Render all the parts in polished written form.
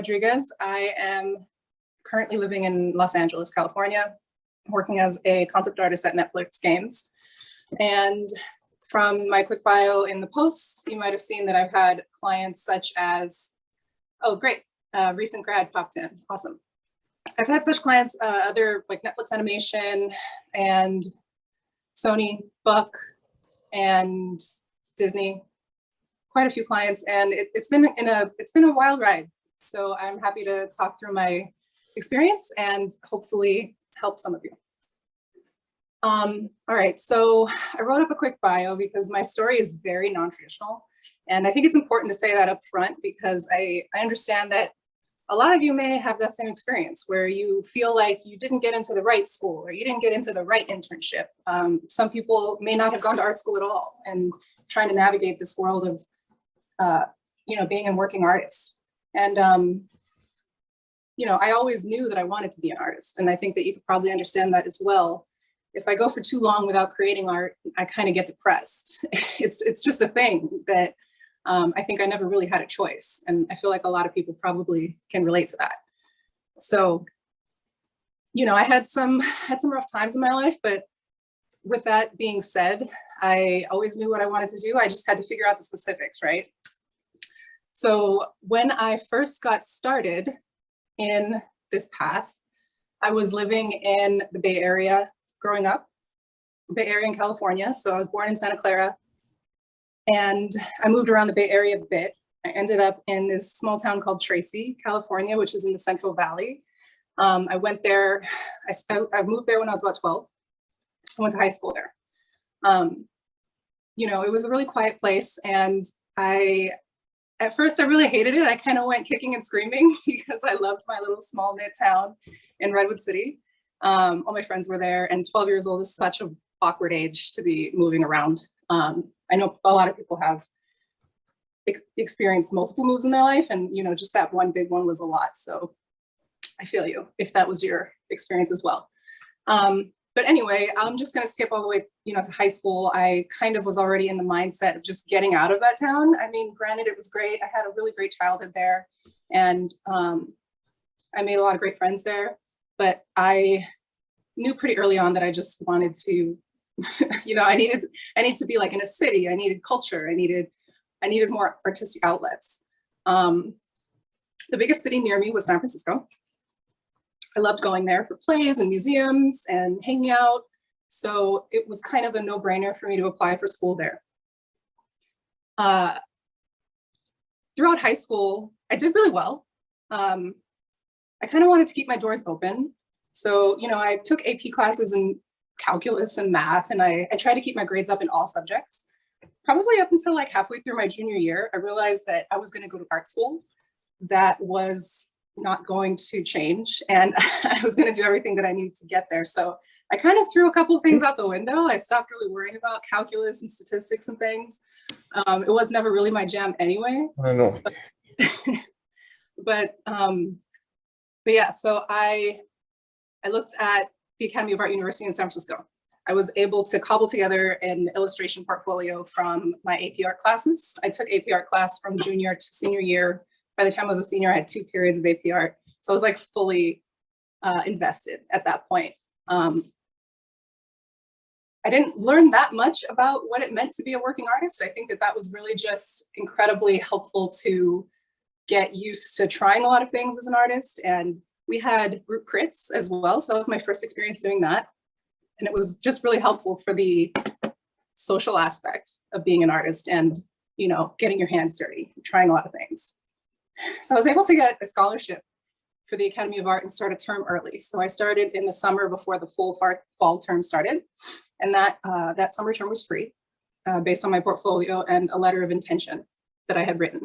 Rodriguez. I am currently living in Los Angeles, California, working as a concept artist at Netflix Games. And from my quick bio in the post, you might have seen that I've had clients such as, oh, great, recent grad popped in, awesome. I've had such clients, other like Netflix Animation and Sony, Buck, and Disney, quite a few clients, and it's been a wild ride. So I'm happy to talk through my experience and hopefully help some of you. All right, so I wrote up a quick bio because my story is very non-traditional. And I think it's important to say that up front because I understand that a lot of you may have that same experience where you feel like you didn't get into the right school or you didn't get into the right internship. Some people may not have gone to art school at all and trying to navigate this world of being a working artist. And I always knew that I wanted to be an artist. And I think that you could probably understand that as well. If I go for too long without creating art, I kind of get depressed. It's just a thing that I think I never really had a choice. And I feel like a lot of people probably can relate to that. So, I had some rough times in my life, but with that being said, I always knew what I wanted to do. I just had to figure out the specifics, right? So when I first got started in this path, I was living in the Bay Area growing up, Bay Area in California. So I was born in Santa Clara and I moved around the Bay Area a bit. I ended up in this small town called Tracy, California, which is in the Central Valley. I went there, I moved there when I was about 12. I went to high school there. It was a really quiet place and at first I really hated it. I kind of went kicking and screaming because I loved my little small knit town in Redwood City. All my friends were there and 12 years old is such an awkward age to be moving around. I know a lot of people have experienced multiple moves in their life and, just that one big one was a lot. So I feel you if that was your experience as well. But anyway, I'm just going to skip all the way, to high school. I kind of was already in the mindset of just getting out of that town. I mean, granted, it was great. I had a really great childhood there and I made a lot of great friends there, but I knew pretty early on that I just wanted to, I needed to be like in a city. I needed culture. I needed more artistic outlets. The biggest city near me was San Francisco. I loved going there for plays and museums and hanging out. So it was kind of a no-brainer for me to apply for school there. Throughout high school, I did really well. I kind of wanted to keep my doors open. So, I took AP classes in calculus and math, and I tried to keep my grades up in all subjects. Probably up until like halfway through my junior year, I realized that I was going to go to art school. That was not going to change. And I was going to do everything that I needed to get there. So I kind of threw a couple of things out the window. I stopped really worrying about calculus and statistics and things. It was never really my jam anyway. I know. But yeah, so I looked at the Academy of Art University in San Francisco. I was able to cobble together an illustration portfolio from my AP art classes. I took AP art class from junior to senior year. By the time I was a senior, I had 2 periods of AP art. So I was like fully invested at that point. I didn't learn that much about what it meant to be a working artist. I think that was really just incredibly helpful to get used to trying a lot of things as an artist. And we had group crits as well. So that was my first experience doing that. And it was just really helpful for the social aspect of being an artist and, getting your hands dirty, trying a lot of things. So I was able to get a scholarship for the Academy of Art and start a term early. So I started in the summer before the full fall term started. And that summer term was free based on my portfolio and a letter of intention that I had written.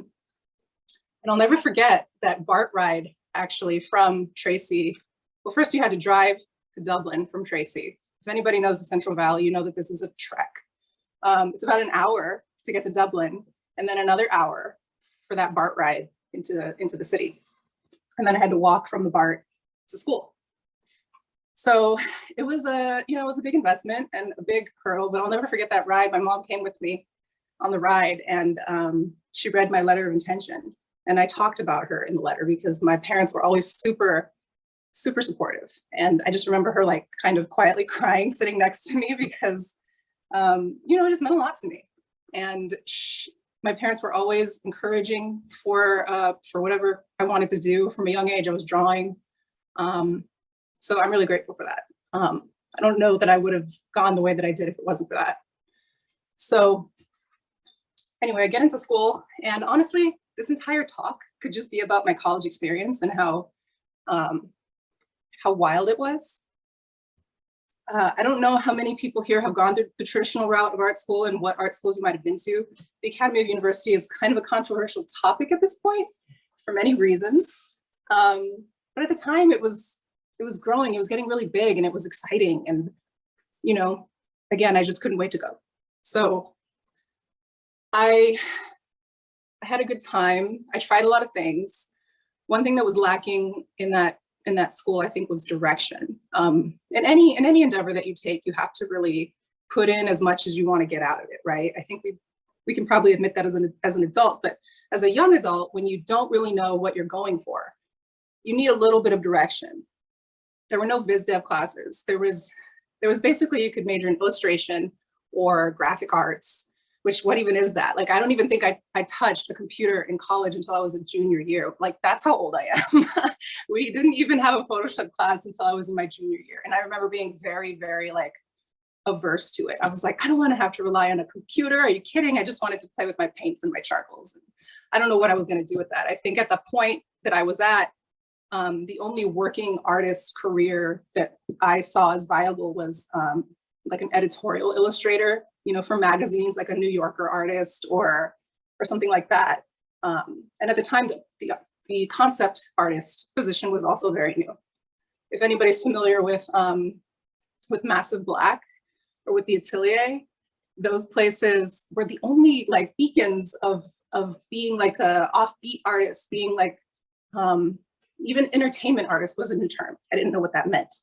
And I'll never forget that BART ride actually from Tracy. Well, first you had to drive to Dublin from Tracy. If anybody knows the Central Valley, you know that this is a trek. It's about an hour to get to Dublin and then another hour for that BART ride into the city. And then I had to walk from the BART to school. So it was a big investment and a big hurdle, but I'll never forget that ride. My mom came with me on the ride and she read my letter of intention And I talked about her in the letter because my parents were always super, super supportive. And I just remember her like kind of quietly crying, sitting next to me because, it just meant a lot to me. And my parents were always encouraging for whatever I wanted to do. From a young age, I was drawing. So I'm really grateful for that. I don't know that I would have gone the way that I did if it wasn't for that. So anyway, I get into school, and honestly, this entire talk could just be about my college experience and how wild it was. I don't know how many people here have gone through the traditional route of art school and what art schools you might have been to. The Academy of University is kind of a controversial topic at this point for many reasons. But at the time it was growing, it was getting really big, and it was exciting. And, again, I just couldn't wait to go. So I had a good time. I tried a lot of things. One thing that was lacking in that school, I think, was direction. In any endeavor that you take, you have to really put in as much as you want to get out of it, right? I think we can probably admit that as an adult, but as a young adult, when you don't really know what you're going for, you need a little bit of direction. There were no biz dev classes. There was basically, you could major in illustration or graphic arts, which, what even is that? Like, I don't even think I touched a computer in college until I was a junior year. Like, that's how old I am. We didn't even have a Photoshop class until I was in my junior year. And I remember being very, very like averse to it. I was like, I don't want to have to rely on a computer. Are you kidding? I just wanted to play with my paints and my charcoals. And I don't know what I was going to do with that. I think at the point that I was at, the only working artist career that I saw as viable was like an editorial illustrator, for magazines, like a New Yorker artist or something like that. And at the time, the concept artist position was also very new. If anybody's familiar with Massive Black or with the Atelier, those places were the only like beacons of being like a offbeat artist, being like even entertainment artist was a new term. I didn't know what that meant,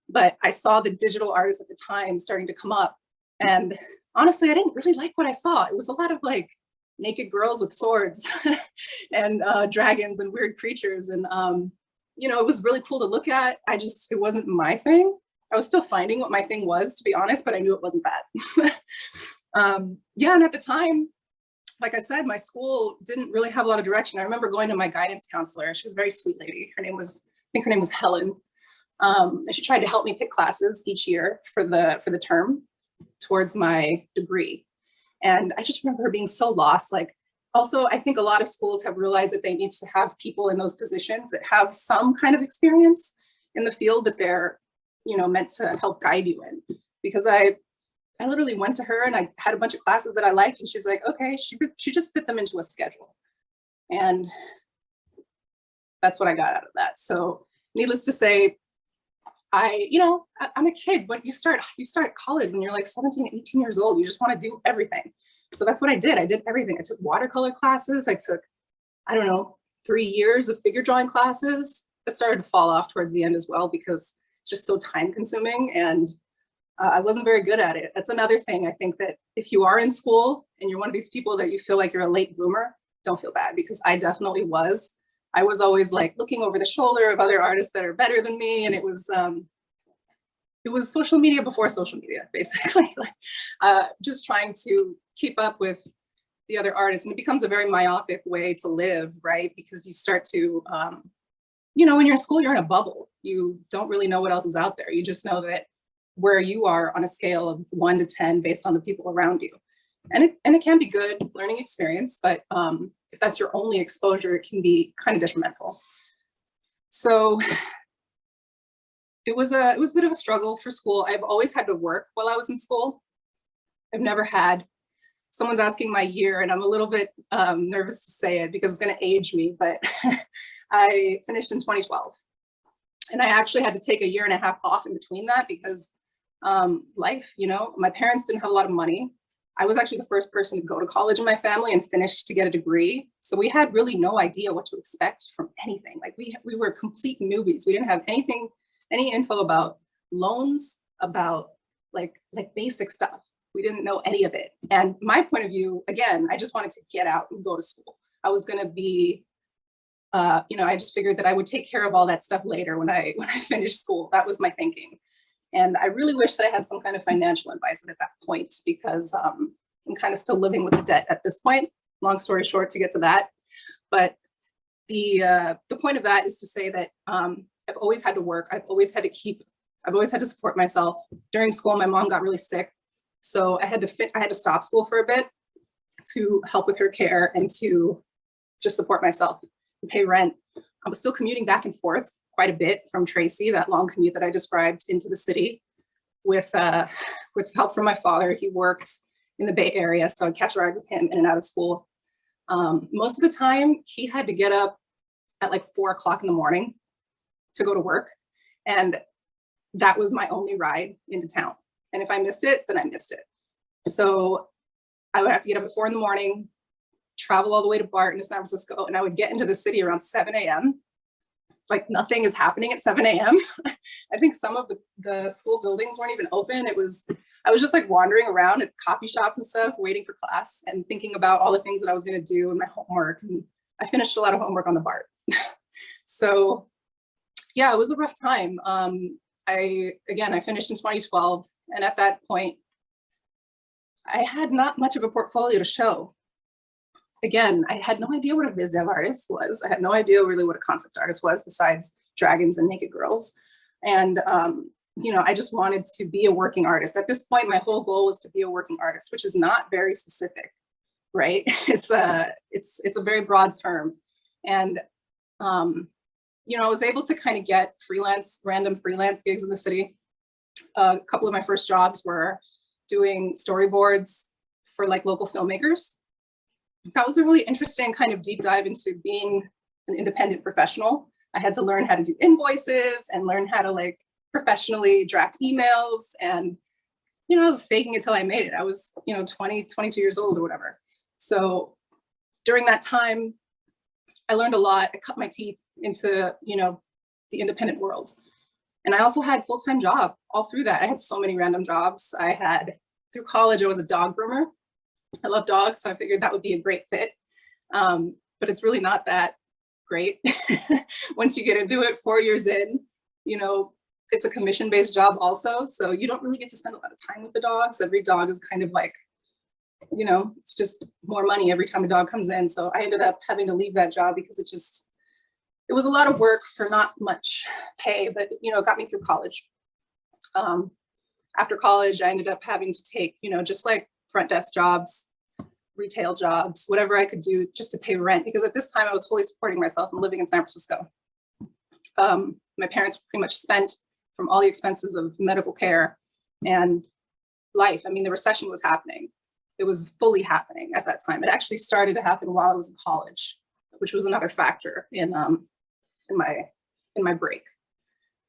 but I saw the digital artists at the time starting to come up, and honestly, I didn't really like what I saw. It was a lot of like naked girls with swords and dragons and weird creatures. And, it was really cool to look at. It wasn't my thing. I was still finding what my thing was, to be honest, but I knew it wasn't that. And at the time, like I said, my school didn't really have a lot of direction. I remember going to my guidance counselor. She was a very sweet lady. I think her name was Helen. And she tried to help me pick classes each year for the term towards my degree. And I just remember her being so lost. Like, also, I think a lot of schools have realized that they need to have people in those positions that have some kind of experience in the field that they're, meant to help guide you in. Because I literally went to her and I had a bunch of classes that I liked, and she's like, okay, she just fit them into a schedule. And that's what I got out of that. So needless to say, I'm a kid. When you start college when you're like 17, 18 years old, you just want to do everything. So that's what I did. I did everything. I took watercolor classes. I took, 3 years of figure drawing classes. That started to fall off towards the end as well because it's just so time consuming, and I wasn't very good at it. That's another thing. I think that if you are in school and you're one of these people that you feel like you're a late bloomer, don't feel bad, because I definitely was. I was always like looking over the shoulder of other artists that are better than me. And it was social media before social media, basically. Just trying to keep up with the other artists. And it becomes a very myopic way to live, right? Because you start to, when you're in school, you're in a bubble. You don't really know what else is out there. You just know that where you are on a scale of 1 to 10 based on the people around you. And it can be good learning experience, but if that's your only exposure, it can be kind of detrimental. So it was a bit of a struggle for school. I've always had to work while I was in school. I've never had, someone's asking my year, and I'm a little bit nervous to say it because it's going to age me, but I finished in 2012. And I actually had to take a year and a half off in between that because life, my parents didn't have a lot of money. I was actually the first person to go to college in my family and finish to get a degree. So we had really no idea what to expect from anything. Like we were complete newbies. We didn't have any info about loans, about like basic stuff. We didn't know any of it. And my point of view, again, I just wanted to get out and go to school. I was going to be I just figured that I would take care of all that stuff later when I finished school. That was my thinking. And I really wish that I had some kind of financial advisement at that point, because I'm kind of still living with the debt at this point. Long story short, to get to that. But the point of that is to say that I've always had to work. I've always had to support myself. During school, my mom got really sick, so I had to stop school for a bit to help with her care and to just support myself and pay rent. I was still commuting back and forth quite a bit from Tracy, that long commute that I described, into the city with help from my father. He worked in the Bay Area, so I'd catch a ride with him in and out of school. Most of the time, he had to get up at like 4 o'clock in the morning to go to work. And that was my only ride into town. And if I missed it, then I missed it. So I would have to get up at 4 in the morning, travel all the way to Barton to San Francisco, and I would get into the city around 7 a.m. Like nothing is happening at 7 a.m. I think some of the school buildings weren't even open. I was just like wandering around at coffee shops and stuff, waiting for class and thinking about all the things that I was going to do and my homework. And I finished a lot of homework on the BART. So yeah, it was a rough time. I finished in 2012. And at that point, I had not much of a portfolio to show. Again, I had no idea what a biz dev artist was. I had no idea really what a concept artist was besides dragons and naked girls. And, I just wanted to be a working artist. At this point, my whole goal was to be a working artist, which is not very specific, right? It's a very broad term. And, I was able to kind of get random freelance gigs in the city. A couple of my first jobs were doing storyboards for like local filmmakers. That was a really interesting kind of deep dive into being an independent professional. I had to learn how to do invoices and learn how to like professionally draft emails. And, I was faking it till I made it. I was, 20, 22 years old or whatever. So during that time, I learned a lot. I cut my teeth into, the independent world. And I also had a full-time job all through that. I had so many random jobs. Through college, I was a dog groomer. I love dogs, so I figured that would be a great fit. But it's really not that great. Once you get into it, 4 years in, it's a commission-based job also. So you don't really get to spend a lot of time with the dogs. Every dog is kind of like, it's just more money every time a dog comes in. So I ended up having to leave that job because it was a lot of work for not much pay, but, it got me through college. After college, I ended up having to take, just like front desk jobs, retail jobs, whatever I could do just to pay rent. Because at this time I was fully supporting myself and living in San Francisco. My parents pretty much spent from all the expenses of medical care and life. I mean, the recession was happening. It was fully happening at that time. It actually started to happen while I was in college, which was another factor in my break.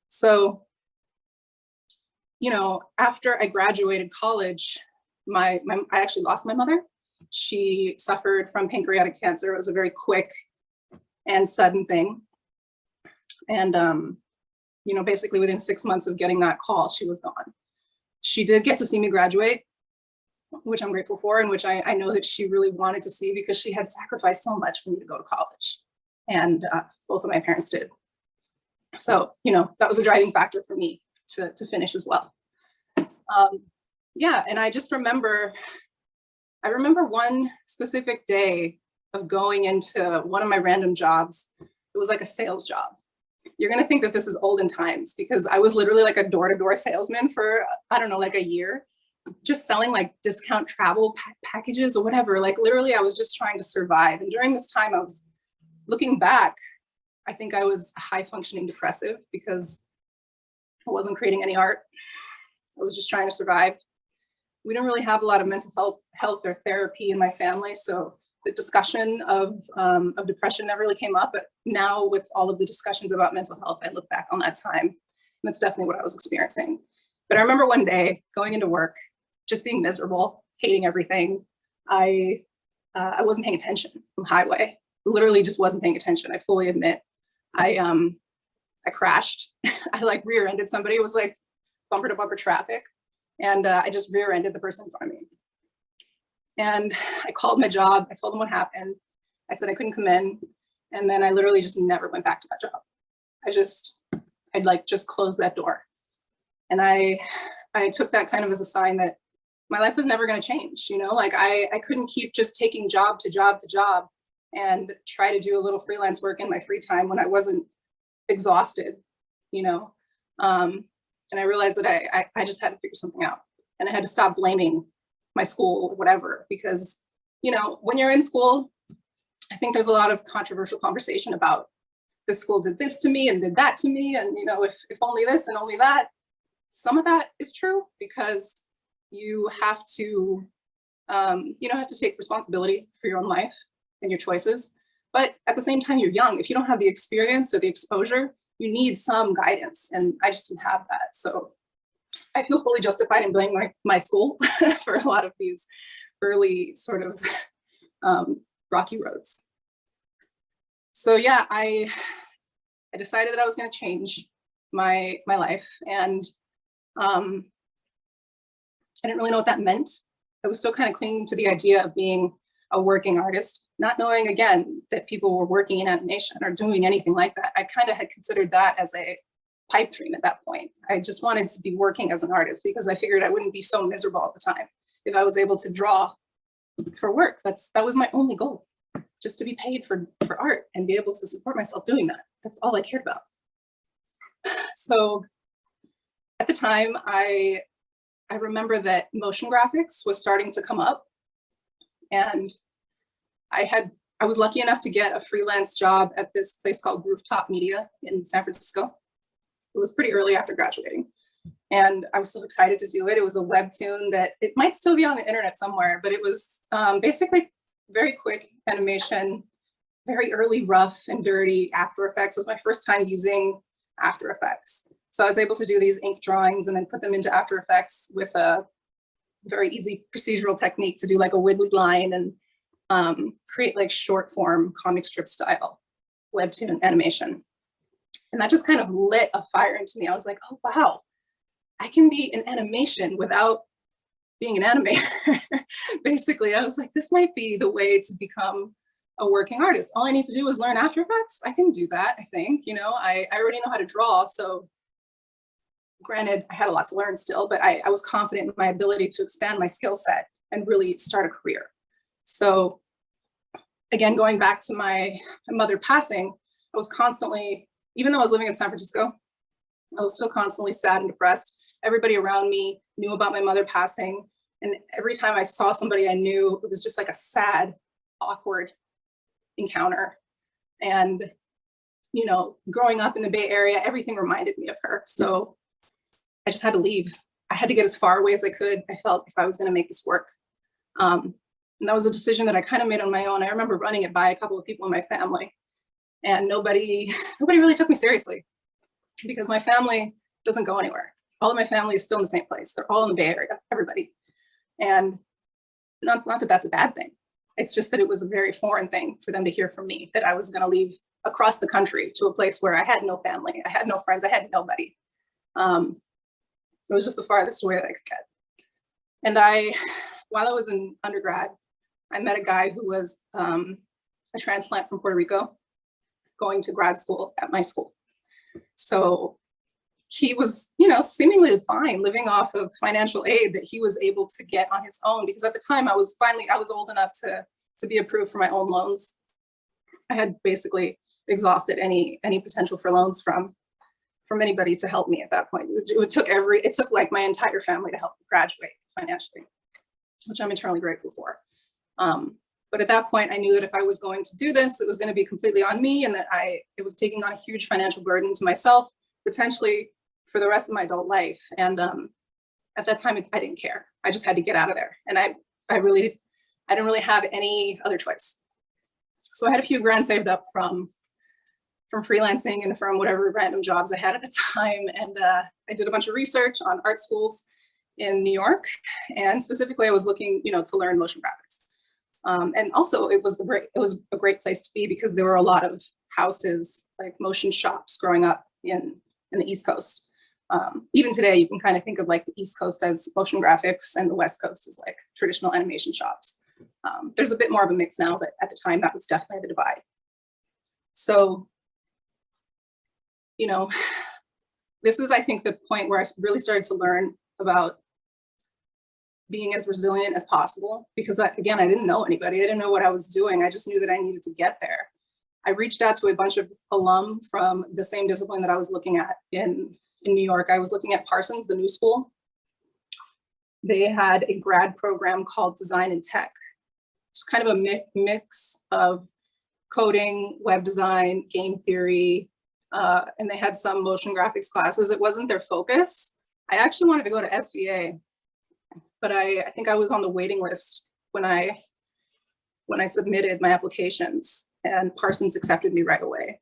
So, after I graduated college, I actually lost my mother. She suffered from pancreatic cancer. It was a very quick and sudden thing. And, basically within 6 months of getting that call, she was gone. She did get to see me graduate, which I'm grateful for, and which I know that she really wanted to see because she had sacrificed so much for me to go to college. And both of my parents did. So, that was a driving factor for me to finish as well. And I just remember one specific day of going into one of my random jobs. It was like a sales job. You're going to think that this is olden times because I was literally like a door-to-door salesman for, I don't know, like a year, just selling like discount travel packages or whatever. Like literally I was just trying to survive. And during this time I was looking back, I think I was a high functioning depressive because I wasn't creating any art. I was just trying to survive. We didn't really have a lot of mental health or therapy in my family. So the discussion of depression never really came up. But now with all of the discussions about mental health, I look back on that time and that's definitely what I was experiencing. But I remember one day going into work, just being miserable, hating everything. I wasn't paying attention on the highway. Literally just wasn't paying attention. I fully admit. I crashed. I like rear-ended somebody. It was like bumper to bumper traffic. And I just rear-ended the person in front of me. And I called my job. I told them what happened. I said I couldn't come in. And then I literally just never went back to that job. I'd like just close that door. And I took that kind of as a sign that my life was never going to change. You know, like I couldn't keep just taking job to job to job and try to do a little freelance work in my free time when I wasn't exhausted, you know. And I realized that I just had to figure something out, and I had to stop blaming my school or whatever, because, you know, when you're in school, I think there's a lot of controversial conversation about the school did this to me and did that to me. And, you know, if only this and only that. Some of that is true, because you have to, have to take responsibility for your own life and your choices. But at the same time, you're young. If you don't have the experience or the exposure, you need some guidance. And I just didn't have that. So I feel fully justified in blaming my school for a lot of these early sort of rocky roads. So yeah, I decided that I was going to change my life, and I didn't really know what that meant. I was still kind of clinging to the idea of being a working artist, not knowing, again, that people were working in animation or doing anything like that. I kind of had considered that as a pipe dream at that point. I just wanted to be working as an artist because I figured I wouldn't be so miserable all the time if I was able to draw for work. That was my only goal, just to be paid for art and be able to support myself doing that. That's all I cared about. So at the time, I remember that motion graphics was starting to come up, and I was lucky enough to get a freelance job at this place called Rooftop Media in San Francisco. It was pretty early after graduating, and I was so excited to do it. It was a webtoon that it might still be on the internet somewhere, but it was basically very quick animation, very early rough and dirty After Effects. It was my first time using After Effects. So I was able to do these ink drawings and then put them into After Effects with a very easy procedural technique to do like a wiggly line and create like short form comic strip style webtoon animation. And that just kind of lit a fire into me. I was like, oh, wow, I can be in animation without being an animator. Basically, I was like, this might be the way to become a working artist. All I need to do is learn After Effects. I can do that, I think. You know, I already know how to draw. So granted, I had a lot to learn still, but I was confident in my ability to expand my skill set and really start a career. So again, going back to my mother passing, I was constantly, even though I was living in San Francisco, I was still constantly sad and depressed. Everybody around me knew about my mother passing. And every time I saw somebody I knew, it was just like a sad, awkward encounter. And, you know, growing up in the Bay Area, everything reminded me of her. So I just had to leave. I had to get as far away as I could, I felt, if I was going to make this work. And that was a decision that I kind of made on my own. I remember running it by a couple of people in my family, and nobody really took me seriously, because my family doesn't go anywhere. All of my family is still in the same place. They're all in the Bay Area, everybody. And not that that's a bad thing. It's just that it was a very foreign thing for them to hear from me, that I was going to leave across the country to a place where I had no family, I had no friends, I had nobody. It was just the farthest away that I could get. And while I was in undergrad, I met a guy who was a transplant from Puerto Rico going to grad school at my school. So he was, you know, seemingly fine living off of financial aid that he was able to get on his own, because at the time I was old enough to be approved for my own loans. I had basically exhausted any potential for loans from anybody to help me at that point. It took like my entire family to help me graduate financially, which I'm eternally grateful for. But at that point, I knew that if I was going to do this, it was going to be completely on me, and that it was taking on a huge financial burden to myself, potentially for the rest of my adult life. And at that time, I didn't care. I just had to get out of there. And I didn't really have any other choice. So I had a few grand saved up from freelancing and from whatever random jobs I had at the time. And I did a bunch of research on art schools in New York. And specifically, I was looking, you know, to learn motion graphics. And also it was a great place to be, because there were a lot of houses, like motion shops, growing up in the East Coast. Even today, you can kind of think of like the East Coast as motion graphics and the West Coast as like traditional animation shops. There's a bit more of a mix now, but at the time that was definitely the divide. So, you know, this is, I think, the point where I really started to learn about being as resilient as possible, because again, I didn't know anybody. I didn't know what I was doing. I just knew that I needed to get there. I reached out to a bunch of alum from the same discipline that I was looking at in New York. I was looking at Parsons, the new school. They had a grad program called Design and Tech. It's kind of a mix of coding, web design, game theory, and they had some motion graphics classes. It wasn't their focus. I actually wanted to go to SVA, but I think I was on the waiting list when I submitted my applications, and Parsons accepted me right away.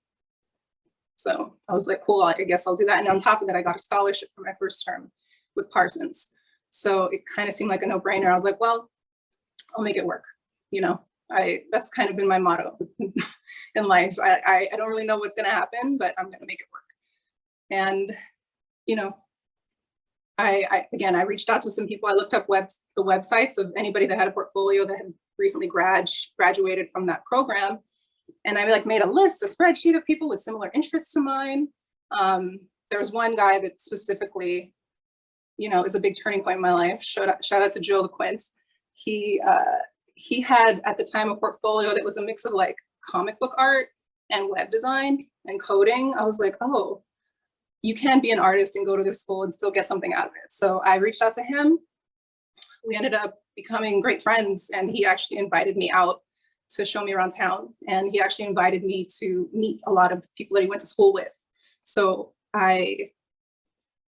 So I was like, cool, I guess I'll do that. And on top of that, I got a scholarship for my first term with Parsons. So it kind of seemed like a no-brainer. I was like, well, I'll make it work. You know, that's kind of been my motto in life. I don't really know what's going to happen, but I'm going to make it work. And, you know, again, I reached out to some people. I looked up the websites of anybody that had a portfolio that had recently graduated from that program. And I made a list, a spreadsheet of people with similar interests to mine. There was one guy that specifically, you know, is a big turning point in my life. Shout out to Joe LeQuint. He had at the time a portfolio that was a mix of like comic book art and web design and coding. I was like, oh, you can be an artist and go to this school and still get something out of it. So I reached out to him. We ended up becoming great friends, and he actually invited me out to show me around town. And he actually invited me to meet a lot of people that he went to school with. So I,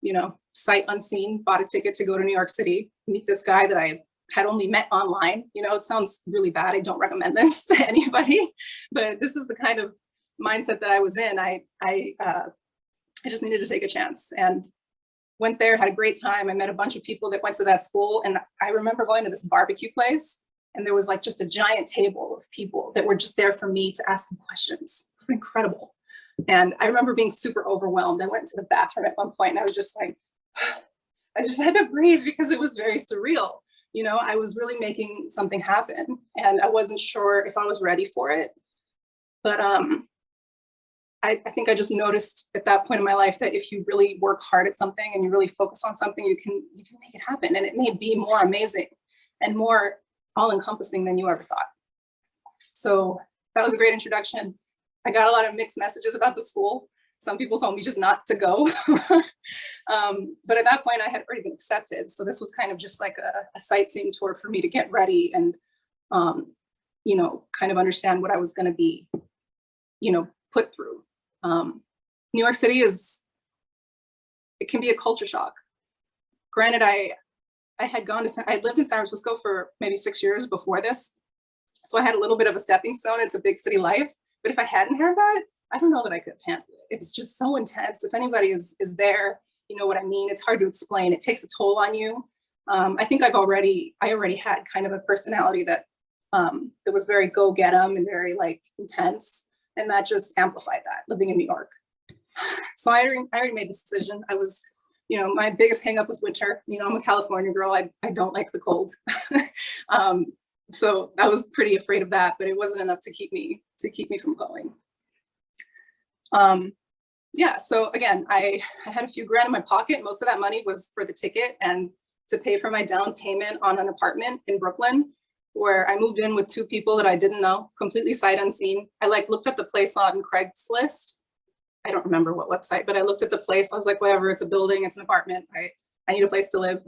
you know, sight unseen, bought a ticket to go to New York City, meet this guy that I had only met online. You know, it sounds really bad. I don't recommend this to anybody, but this is the kind of mindset that I was in. I just needed to take a chance and went there, had a great time. I met a bunch of people that went to that school. And I remember going to this barbecue place, and there was like just a giant table of people that were just there for me to ask them questions. Incredible. And I remember being super overwhelmed. I went to the bathroom at one point and I was just like, I just had to breathe because it was very surreal. You know, I was really making something happen and I wasn't sure if I was ready for it. But I think I just noticed at that point in my life that if you really work hard at something and you really focus on something, you can make it happen. And it may be more amazing and more all-encompassing than you ever thought. So that was a great introduction. I got a lot of mixed messages about the school. Some people told me just not to go. But at that point I had already been accepted. So this was kind of just like a sightseeing tour for me to get ready and, you know, kind of understand what I was going to be, you know, put through. New York City it can be a culture shock. Granted, I lived in San Francisco for maybe 6 years before this. So I had a little bit of a stepping stone into big city life. But if I hadn't had that, I don't know that I could have handled it. It's just so intense. If anybody is there, you know what I mean? It's hard to explain. It takes a toll on you. I think I already had kind of a personality that was very go get 'em and very like intense. And that just amplified that living in New York. So I already made the decision. I was, you know, my biggest hang up was winter. You know, I'm a California girl. I don't like the cold. So I was pretty afraid of that, but it wasn't enough to keep me from going. Yeah, so again, I had a few grand in my pocket. Most of that money was for the ticket and to pay for my down payment on an apartment in Brooklyn, where I moved in with two people that I didn't know, completely sight unseen. I looked at the place on Craigslist. I don't remember what website, but I looked at the place. I was like, whatever, it's a building, it's an apartment, right? I need a place to live.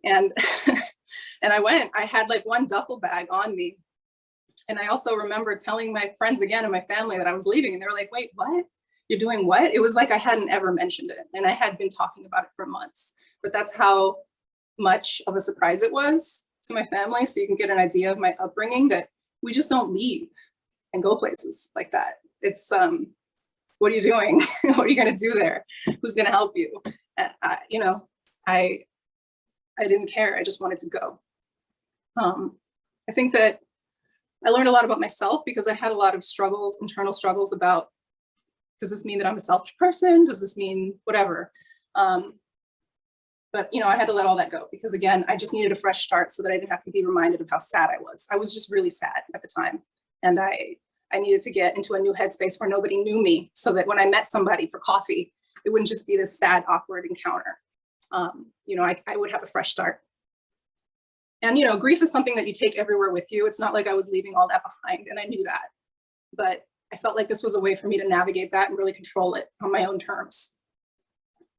And and I went. I had like one duffel bag on me. And I also remember telling my friends again and my family that I was leaving, and they were like, wait, what? You're doing what? It was like I hadn't ever mentioned it, and I had been talking about it for months. But that's how much of a surprise it was to my family. So you can get an idea of my upbringing, that we just don't leave and go places like that. It's what are you doing? What are you going to do there? Who's going to help you? You know, I didn't care. I just wanted to go. I think that I learned a lot about myself because I had a lot of struggles, internal struggles about, does this mean that I'm a selfish person? Does this mean whatever? But, you know, I had to let all that go because, again, I just needed a fresh start so that I didn't have to be reminded of how sad I was. I was just really sad at the time. And I I needed to get into a new headspace where nobody knew me, so that when I met somebody for coffee, it wouldn't just be this sad, awkward encounter. I would have a fresh start. And, grief is something that you take everywhere with you. It's not like I was leaving all that behind, and I knew that. But I felt like this was a way for me to navigate that and really control it on my own terms.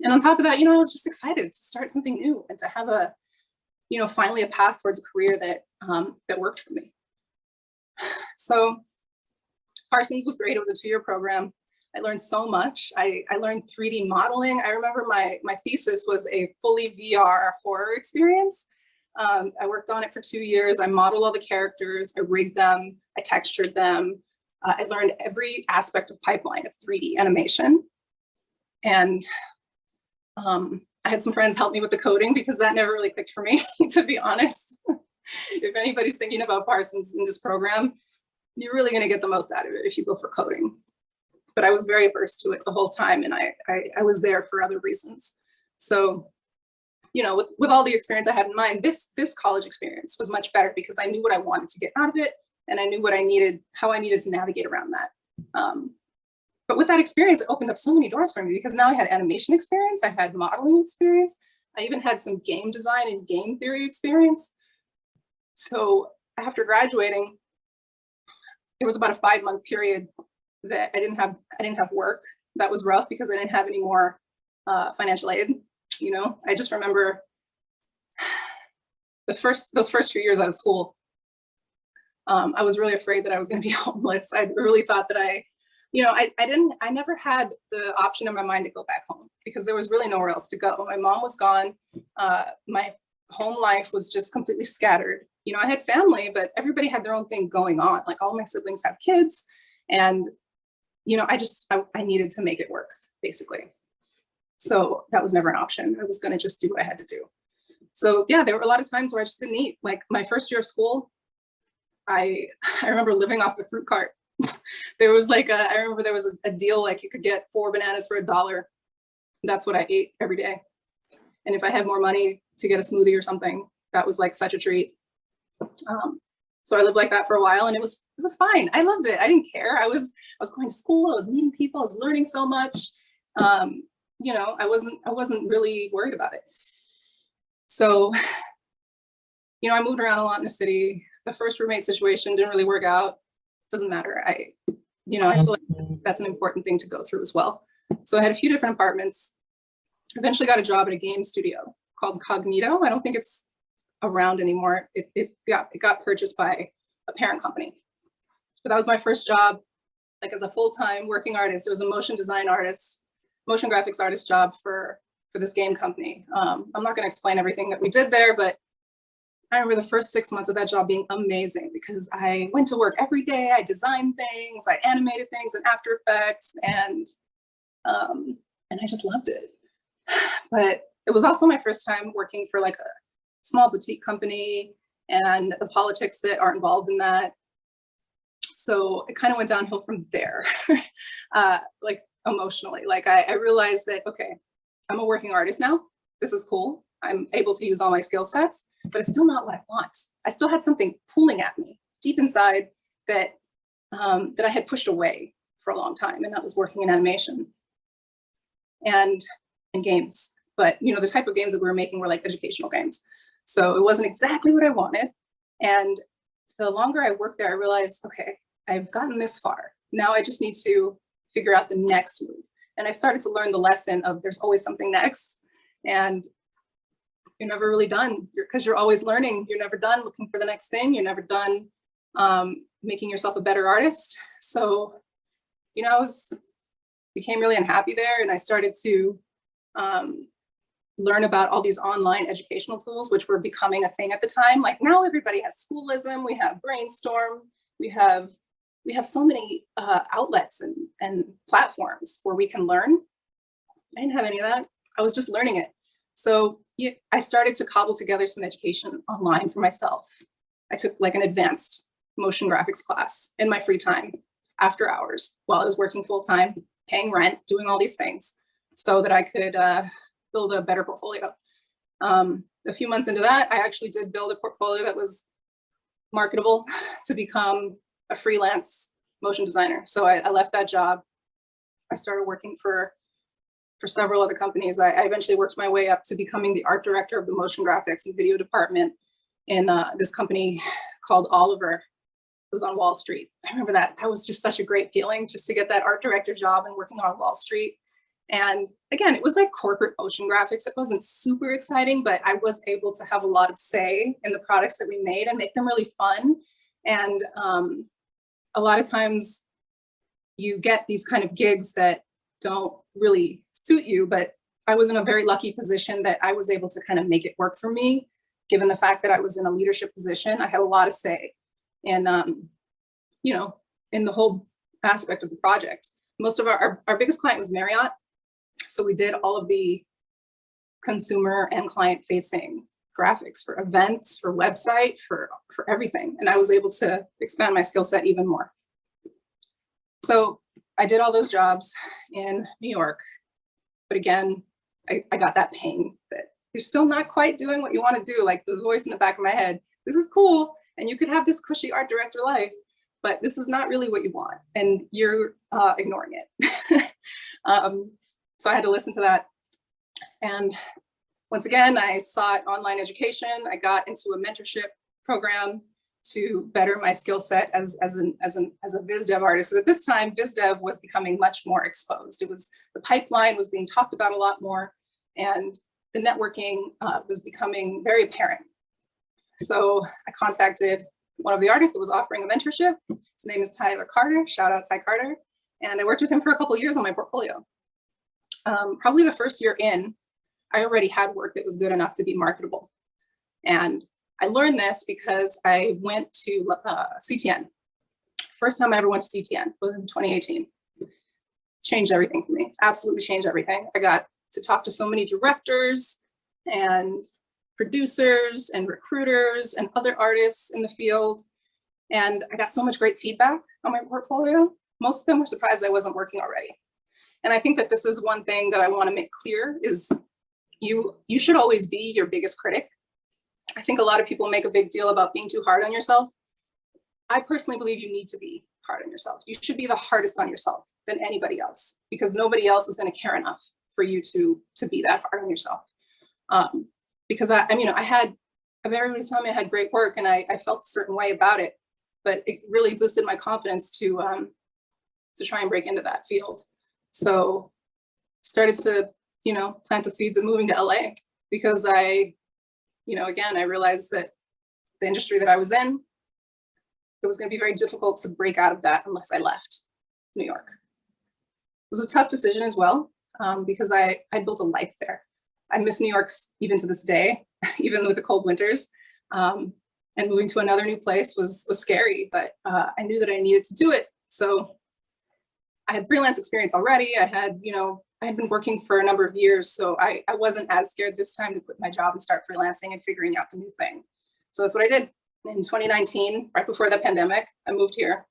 And on top of that, I was just excited to start something new and to have finally a path towards a career that worked for me. So Parsons was great. It was a 2-year program. I learned so much. I learned 3D modeling. I remember my thesis was a fully VR horror experience. I worked on it for 2 years. I modeled all the characters. I rigged them. I textured them. I learned every aspect of pipeline of 3D animation. And I had some friends help me with the coding because that never really clicked for me, to be honest. If anybody's thinking about Parsons in this program, you're really going to get the most out of it if you go for coding. But I was very averse to it the whole time, and I was there for other reasons. So, with all the experience I had in mind, this college experience was much better because I knew what I wanted to get out of it, and I knew how I needed to navigate around that. But with that experience, it opened up so many doors for me because now I had animation experience, I had modeling experience, I even had some game design and game theory experience. So after graduating, it was about a 5-month period that I didn't have work. That was rough because I didn't have any more financial aid. I just remember those first 2 years out of school, I was really afraid that I was going to be homeless. I really thought that I never had the option in my mind to go back home because there was really nowhere else to go. My mom was gone. My home life was just completely scattered. I had family, but everybody had their own thing going on. Like all my siblings have kids, and I needed to make it work, basically. So that was never an option. I was going to just do what I had to do. So yeah, there were a lot of times where I just didn't eat. Like my first year of school, I remember living off the fruit cart. There was I remember there was a deal, like you could get 4 bananas for $1. That's what I ate every day. And if I had more money to get a smoothie or something, that was like such a treat. So I lived like that for a while, and it was fine. I loved it. I didn't care. I was going to school. I was meeting people. I was learning so much. I wasn't really worried about it. So, I moved around a lot in the city. The first roommate situation didn't really work out. Doesn't matter. I feel like that's an important thing to go through as well. So I had a few different apartments. Eventually got a job at a game studio called Cognito. I don't think it's around anymore. It got purchased by a parent company. But that was my first job, like as a full-time working artist. It was a motion graphics artist job for this game company. I'm not going to explain everything that we did there, but I remember the first 6 months of that job being amazing because I went to work every day. I designed things, I animated things in After Effects, and I just loved it. But it was also my first time working for like a small boutique company and the politics that are involved in that. So it kind of went downhill from there, like emotionally. Like I realized that, okay, I'm a working artist now. This is cool. I'm able to use all my skill sets, but it's still not what I want. I still had something pulling at me deep inside that I had pushed away for a long time, and that was working in animation and in games. But the type of games that we were making were like educational games, so it wasn't exactly what I wanted. And the longer I worked there, I realized, okay, I've gotten this far. Now I just need to figure out the next move. And I started to learn the lesson of there's always something next, and you're never really done because you're always learning. You're never done looking for the next thing. You're never done making yourself a better artist. So, I became really unhappy there, and I started to learn about all these online educational tools, which were becoming a thing at the time. Like now everybody has Schoolism, we have Brainstorm, we have so many outlets and platforms where we can learn. I didn't have any of that. I was just learning it. So I started to cobble together some education online for myself. I took like an advanced motion graphics class in my free time after hours while I was working full time, paying rent, doing all these things so that I could build a better portfolio. A few months into that, I actually did build a portfolio that was marketable to become a freelance motion designer. So I left that job. I started working for several other companies. I eventually worked my way up to becoming the art director of the motion graphics and video department in this company called Oliver. It was on Wall Street. I remember that. That was just such a great feeling, just to get that art director job and working on Wall Street. And again, it was like corporate motion graphics. It wasn't super exciting, but I was able to have a lot of say in the products that we made and make them really fun. And a lot of times you get these kind of gigs that don't really suit you, but I was in a very lucky position that I was able to kind of make it work for me, given the fact that I was in a leadership position. I had a lot of say in, you know, in the whole aspect of the project. Most of our biggest client was Marriott. So we did all of the consumer and client facing graphics for events, for website, for everything. And I was able to expand my skill set even more. So I did all those jobs in New York. But again, I got that pain that you're still not quite doing what you want to do, like the voice in the back of my head. This is cool. And you could have this cushy art director life, but this is not really what you want. And you're ignoring it. So I had to listen to that. And once again, I sought online education. I got into a mentorship program to better my skill set as a biz dev artist. So at this time, biz dev was becoming much more exposed. It was, the pipeline was being talked about a lot more, and the networking was becoming very apparent. So I contacted one of the artists that was offering a mentorship. His name is Tyler Carter. Shout out Ty Carter. And I worked with him for a couple of years on my portfolio. Probably the first year in, I already had work that was good enough to be marketable. And I learned this because I went to CTN. First time I ever went to CTN was in 2018. Changed everything for me, absolutely changed everything. I got to talk to so many directors and producers and recruiters and other artists in the field. And I got so much great feedback on my portfolio. Most of them were surprised I wasn't working already. And I think that this is one thing that I want to make clear is you should always be your biggest critic. I think a lot of people make a big deal about being too hard on yourself. I personally believe you need to be hard on yourself. You should be the hardest on yourself than anybody else, because nobody else is going to care enough for you to be that hard on yourself. Because I had, everybody's telling me I had great work and I felt a certain way about it, but it really boosted my confidence to try and break into that field. So started to, plant the seeds of moving to LA, because again, I realized that the industry that I was in, it was going to be very difficult to break out of that unless I left New York. It was a tough decision as well, because I built a life there. I miss New York even to this day, even with the cold winters. And moving to another new place was scary, but I knew that I needed to do it. So I had freelance experience already. I had been working for a number of years, so I wasn't as scared this time to quit my job and start freelancing and figuring out the new thing. So that's what I did. In 2019, right before the pandemic, I moved here.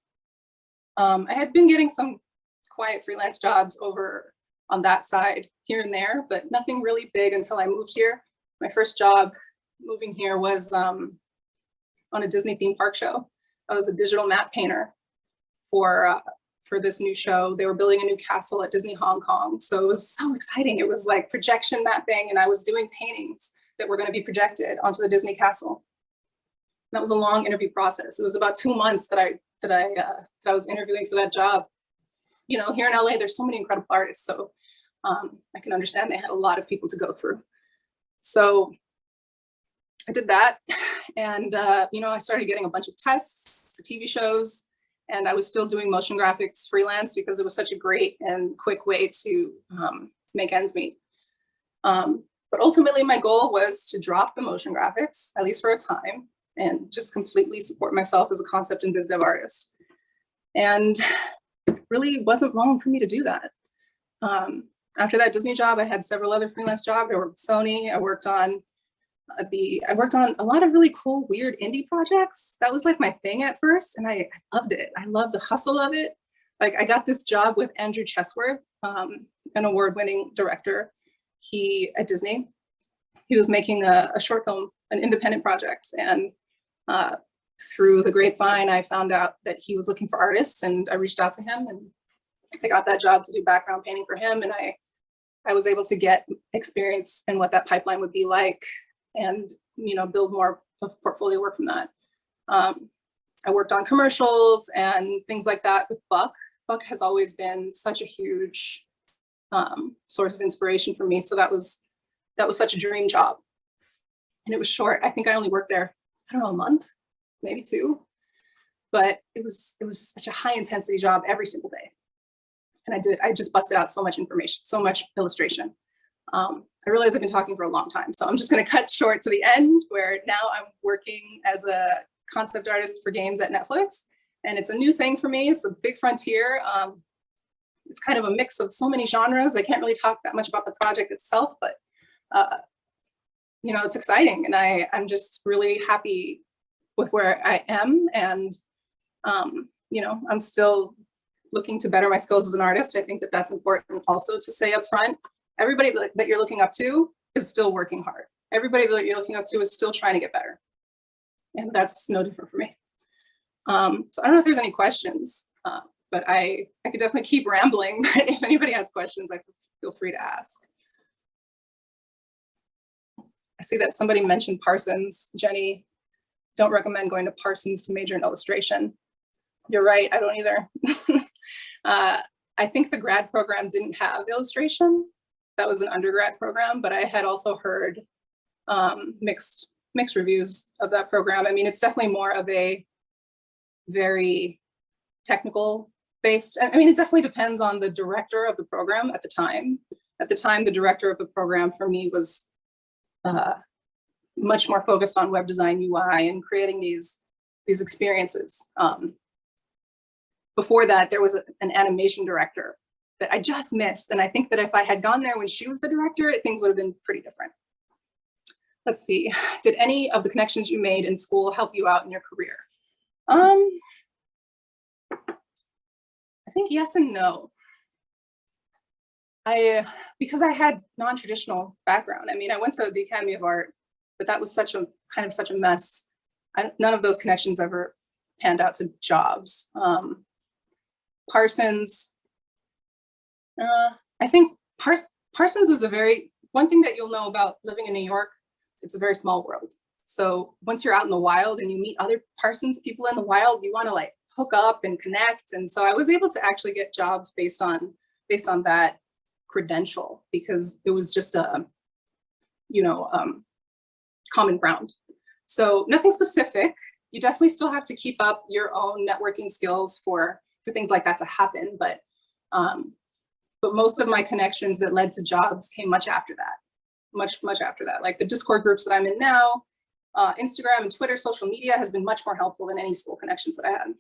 I had been getting some quiet freelance jobs over on that side here and there, but nothing really big until I moved here. My first job moving here was on a Disney theme park show. I was a digital map painter for this new show. They were building a new castle at Disney Hong Kong. So it was so exciting. It was like projection mapping, and I was doing paintings that were going to be projected onto the Disney castle. That was a long interview process. It was about 2 months that I was interviewing for that job. Here in LA, there's so many incredible artists. So I can understand they had a lot of people to go through. So I did that. And, I started getting a bunch of tests for TV shows. And I was still doing motion graphics freelance because it was such a great and quick way to make ends meet. But ultimately, my goal was to drop the motion graphics, at least for a time, and just completely support myself as a concept and biz dev artist. And it really wasn't long for me to do that. After that Disney job, I had several other freelance jobs. I worked with Sony. I worked on a lot of really cool, weird indie projects. That was like my thing at first, and I loved it. I loved the hustle of it. Like, I got this job with Andrew Chesworth, an award-winning director. At Disney, he was making a short film, an independent project, and through the grapevine, I found out that he was looking for artists, and I reached out to him, and I got that job to do background painting for him. And I was able to get experience in what that pipeline would be like, and, you know, build more of portfolio work from that. I worked on commercials and things like that with Buck. Buck has always been such a huge source of inspiration for me. So that was such a dream job. And it was short. I think I only worked there, I don't know, a month, maybe 2. But it was such a high intensity job every single day. And I just busted out so much information, so much illustration. I realize I've been talking for a long time, so I'm just going to cut short to the end, where now I'm working as a concept artist for games at Netflix. And it's a new thing for me. It's a big frontier. It's kind of a mix of so many genres. I can't really talk that much about the project itself, but you know, it's exciting. And I'm just really happy with where I am. And you know, I'm still looking to better my skills as an artist. I think that that's important also to say up front. Everybody that you're looking up to is still working hard. Everybody that you're looking up to is still trying to get better. And that's no different for me. So I don't know if there's any questions, but I could definitely keep rambling. But if anybody has questions, I feel free to ask. I see that somebody mentioned Parsons. Jenny, don't recommend going to Parsons to major in illustration. You're right, I don't either. I think the grad program didn't have illustration. That was an undergrad program, but I had also heard mixed reviews of that program. I mean, it's definitely more of a very technical based. I mean, it definitely depends on the director of the program at the time. At the time, the director of the program for me was much more focused on web design, UI, and creating these experiences. Before that, there was an animation director that I just missed. And I think that if I had gone there when she was the director, things would have been pretty different. Let's see, did any of the connections you made in school help you out in your career? I think yes and no. Because I had non-traditional background. I mean, I went to the Academy of Art, but that was such a mess. None of those connections ever panned out to jobs. Parsons, I think Parsons is one thing that you'll know about living in New York, it's a very small world. So once you're out in the wild and you meet other Parsons people in the wild, you want to like hook up and connect. And so I was able to actually get jobs based on that credential, because it was just a, you know, common ground. So nothing specific. You definitely still have to keep up your own networking skills for things like that to happen. But most of my connections that led to jobs came much after that, much after that. Like the Discord groups that I'm in now, Instagram and Twitter, social media has been much more helpful than any school connections that I had.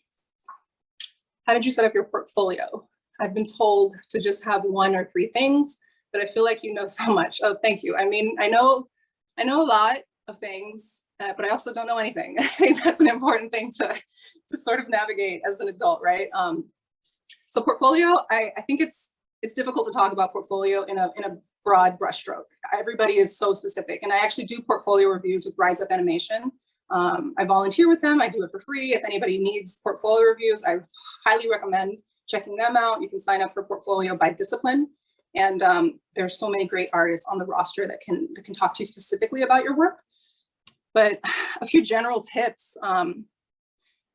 How did you set up your portfolio? I've been told to just have 1 or 3 things, but I feel like you know so much. Oh, thank you. I mean, I know a lot of things, but I also don't know anything. I think that's an important thing to sort of navigate as an adult, right? So portfolio, I think it's difficult to talk about portfolio in a broad brushstroke. Everybody is so specific, and I actually do portfolio reviews with Rise Up Animation. I volunteer with them. I do it for free. If anybody needs portfolio reviews, I highly recommend checking them out. You can sign up for portfolio by discipline, and there's so many great artists on the roster that can talk to you specifically about your work. But a few general tips.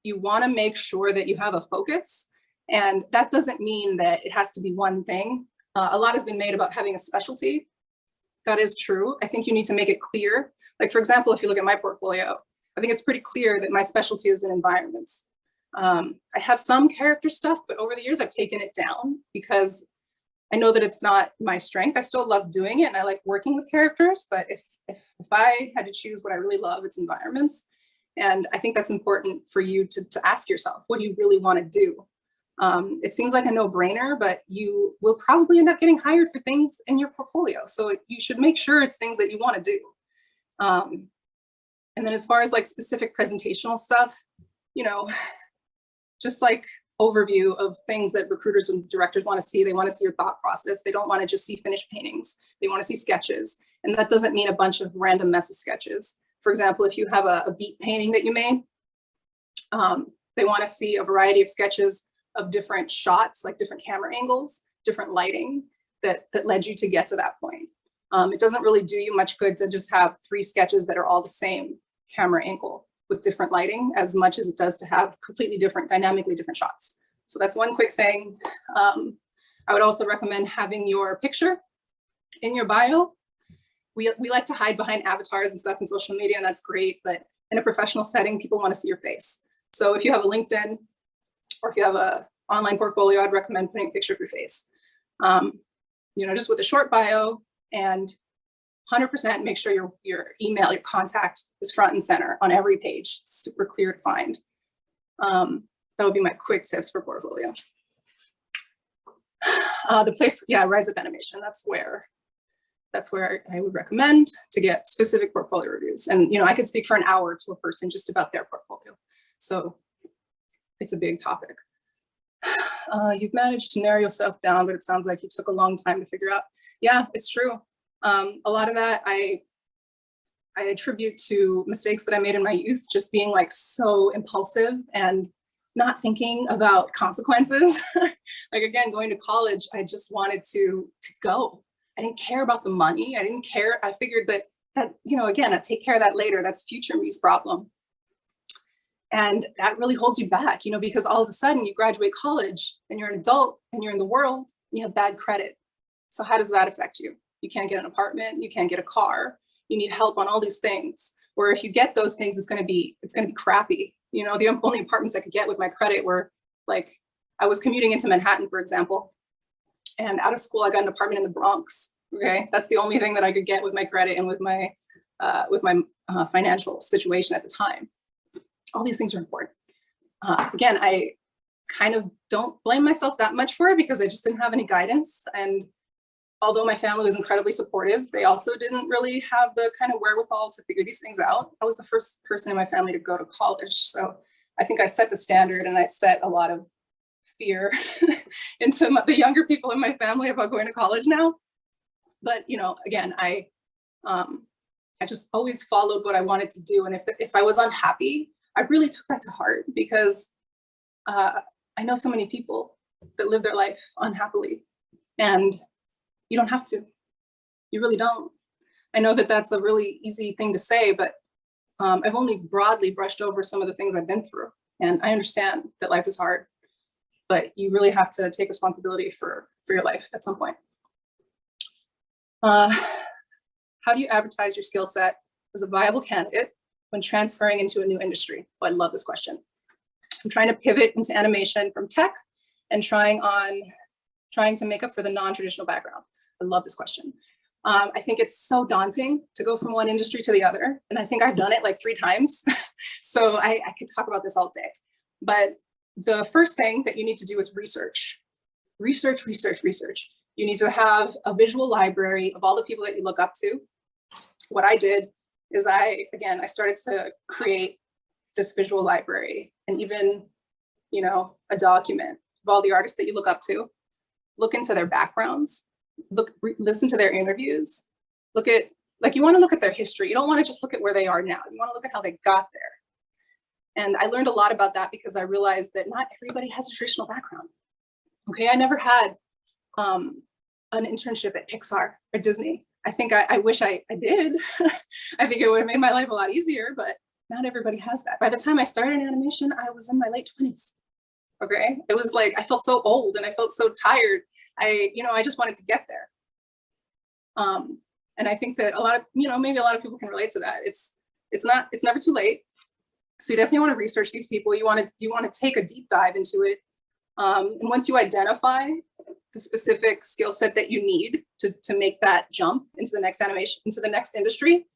You want to make sure that you have a focus, and that doesn't mean that it has to be one thing. A lot has been made about having a specialty. That is true. I think you need to make it clear. Like, for example, if you look at my portfolio, I think it's pretty clear that my specialty is in environments. I have some character stuff, but over the years I've taken it down because I know that it's not my strength. I still love doing it and I like working with characters, but if I had to choose what I really love, it's environments. And I think that's important for you to ask yourself, what do you really want to do? It seems like a no-brainer, but you will probably end up getting hired for things in your portfolio. So you should make sure it's things that you want to do. And then as far as like specific presentational stuff, you know, just like overview of things that recruiters and directors want to see. They want to see your thought process. They don't want to just see finished paintings. They want to see sketches. And that doesn't mean a bunch of random mess of sketches. For example, if you have a beat painting that you made, They want to see a variety of sketches of different shots, like different camera angles, different lighting that led you to get to that point. It doesn't really do you much good to just have 3 sketches that are all the same camera angle with different lighting, as much as it does to have completely different, dynamically different shots. So that's one quick thing. I would also recommend having your picture in your bio. We like to hide behind avatars and stuff in social media, and that's great, but in a professional setting, people want to see your face. So if you have a LinkedIn or if you have an online portfolio, I'd recommend putting a picture of your face. Just with a short bio, and 100% make sure your email, your contact is front and center on every page. It's super clear to find. That would be my quick tips for portfolio. The place, Rise Up Animation. That's where I would recommend to get specific portfolio reviews. And I could speak for an hour to a person just about their portfolio. So it's a big topic. You've managed to narrow yourself down, but it sounds like you took a long time to figure out. Yeah, it's true. A lot of that I attribute to mistakes that I made in my youth, just being like so impulsive and not thinking about consequences. Like, again, going to college, I just wanted to go. I didn't care about the money. I didn't care. I figured that again, I'd take care of that later. That's future me's problem. And that really holds you back, because all of a sudden you graduate college and you're an adult and you're in the world and you have bad credit. So how does that affect you? You can't get an apartment, you can't get a car, you need help on all these things. Or if you get those things, it's gonna be crappy. The only apartments I could get with my credit were, like, I was commuting into Manhattan, for example, and out of school I got an apartment in the Bronx. Okay, that's the only thing that I could get with my credit and with my financial situation at the time. All these things are important. Again, I kind of don't blame myself that much for it, because I just didn't have any guidance. And although my family was incredibly supportive, they also didn't really have the kind of wherewithal to figure these things out. I was the first person in my family to go to college. So I think I set the standard, and I set a lot of fear into the younger people in my family about going to college now. But, again, I just always followed what I wanted to do. And if I was unhappy, I really took that to heart, because I know so many people that live their life unhappily, and you don't have to. You really don't. I know that that's a really easy thing to say, but I've only broadly brushed over some of the things I've been through. And I understand that life is hard, but you really have to take responsibility for your life at some point. How do you advertise your skill set as a viable candidate when transferring into a new industry? Well, I love this question. I'm trying to pivot into animation from tech and trying to make up for the non-traditional background. I love this question. I think it's so daunting to go from one industry to the other. And I think I've done it like 3 times. So I could talk about this all day. But the first thing that you need to do is research. Research. You need to have a visual library of all the people that you look up to. What I did is I started to create this visual library, and even, a document of all the artists that you look up to. Look into their backgrounds, listen to their interviews, you want to look at their history. You don't want to just look at where they are now. You want to look at how they got there. And I learned a lot about that because I realized that not everybody has a traditional background. Okay, I never had an internship at Pixar or Disney. I think I wish I did. I think it would have made my life a lot easier, but not everybody has that. By the time I started in animation, I was in my late 20s. Okay, it was like I felt so old and I felt so tired. I just wanted to get there. And I think that maybe a lot of people can relate to that. It's never too late. So you definitely want to research these people. You want to take a deep dive into it. And once you identify the specific skill set that you need to make that jump into the next animation, into the next industry,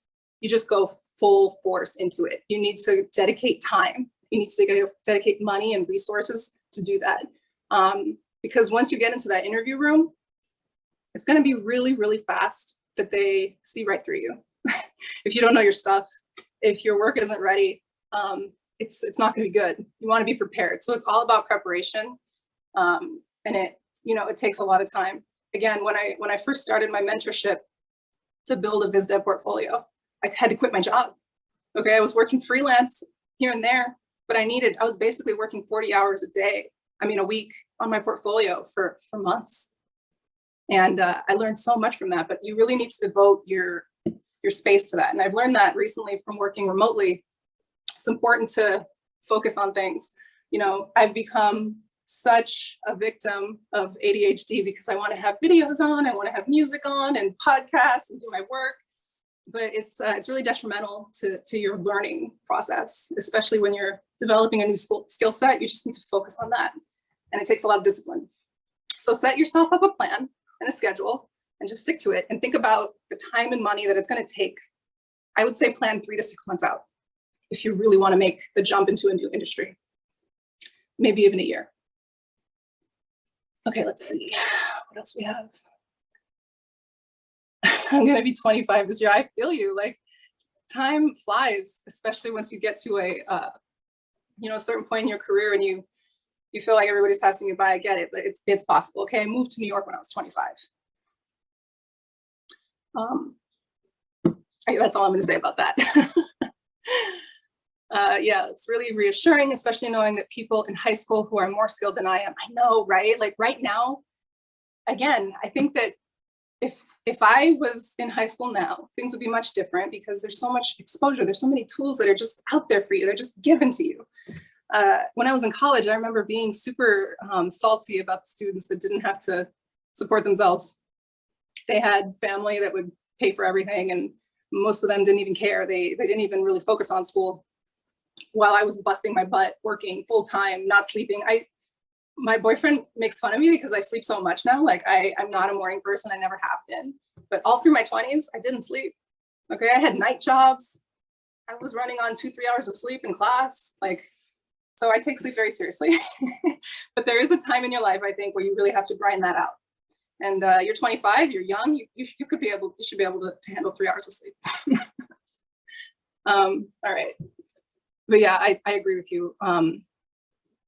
you just go full force into it. You need to dedicate time. You need to dedicate money and resources to do that. Because once you get into that interview room, it's going to be really, really fast that they see right through you. If you don't know your stuff, if your work isn't ready, it's not going to be good. You want to be prepared. So it's all about preparation. And it takes a lot of time. Again, when I first started my mentorship to build a biz dev portfolio, I had to quit my job. Okay, I was working freelance here and there, but I was basically working 40 hours a week on my portfolio for months. And I learned so much from that, but you really need to devote your space to that. And I've learned that recently from working remotely. It's important to focus on things. You know, I've become such a victim of ADHD because I want to have videos on, I want to have music on and podcasts and do my work. But it's really detrimental to your learning process, especially when you're developing a new skill set. You just need to focus on that. And it takes a lot of discipline. So set yourself up a plan and a schedule and just stick to it and think about the time and money that it's going to take. I would say plan 3 to 6 months out if you really want to make the jump into a new industry, maybe even a year. Okay, let's see what else we have. I'm going to be 25 this year. I feel you. Like, time flies, especially once you get to a certain point in your career and you feel like everybody's passing you by. I get it, but it's possible. Okay, I moved to New York when I was 25. That's all I'm going to say about that. Yeah, it's really reassuring, especially knowing that people in high school who are more skilled than I am. I know, right? Like right now, again, I think that if I was in high school now, things would be much different because there's so much exposure. There's so many tools that are just out there for you. They're just given to you. When I was in college, I remember being super salty about the students that didn't have to support themselves. They had family that would pay for everything, and most of them didn't even care. They didn't even really focus on school while I was busting my butt, working full time, not sleeping. My boyfriend makes fun of me because I sleep so much now. Like I'm not a morning person. I never have been. But all through my 20s, I didn't sleep. Okay, I had night jobs. I was running on 2-3 hours of sleep in class. So I take sleep very seriously. But there is a time in your life, I think, where you really have to grind that out. And you're 25, you're young. You should be able to handle 3 hours of sleep. All right. But yeah, I agree with you.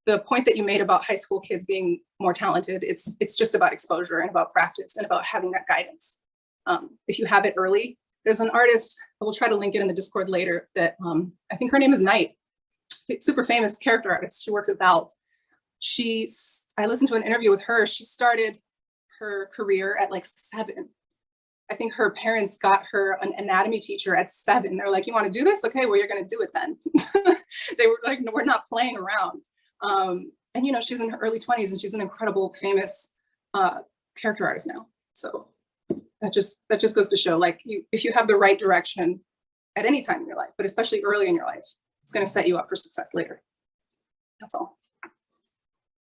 The point that you made about high school kids being more talented, it's just about exposure and about practice and about having that guidance. If you have it early, there's an artist, we'll try to link it in the Discord later, that I think her name is Knight, super famous character artist. She works at Valve. I listened to an interview with her. She started her career at like 7. I think her parents got her an anatomy teacher at 7. They're like, you want to do this? Okay, well, you're going to do it then. They were like, no, we're not playing around. And you know, she's in her early 20s and she's an incredible, famous character artist now. So that just goes to show, like, if you have the right direction at any time in your life, but especially early in your life, it's going to set you up for success later. That's all.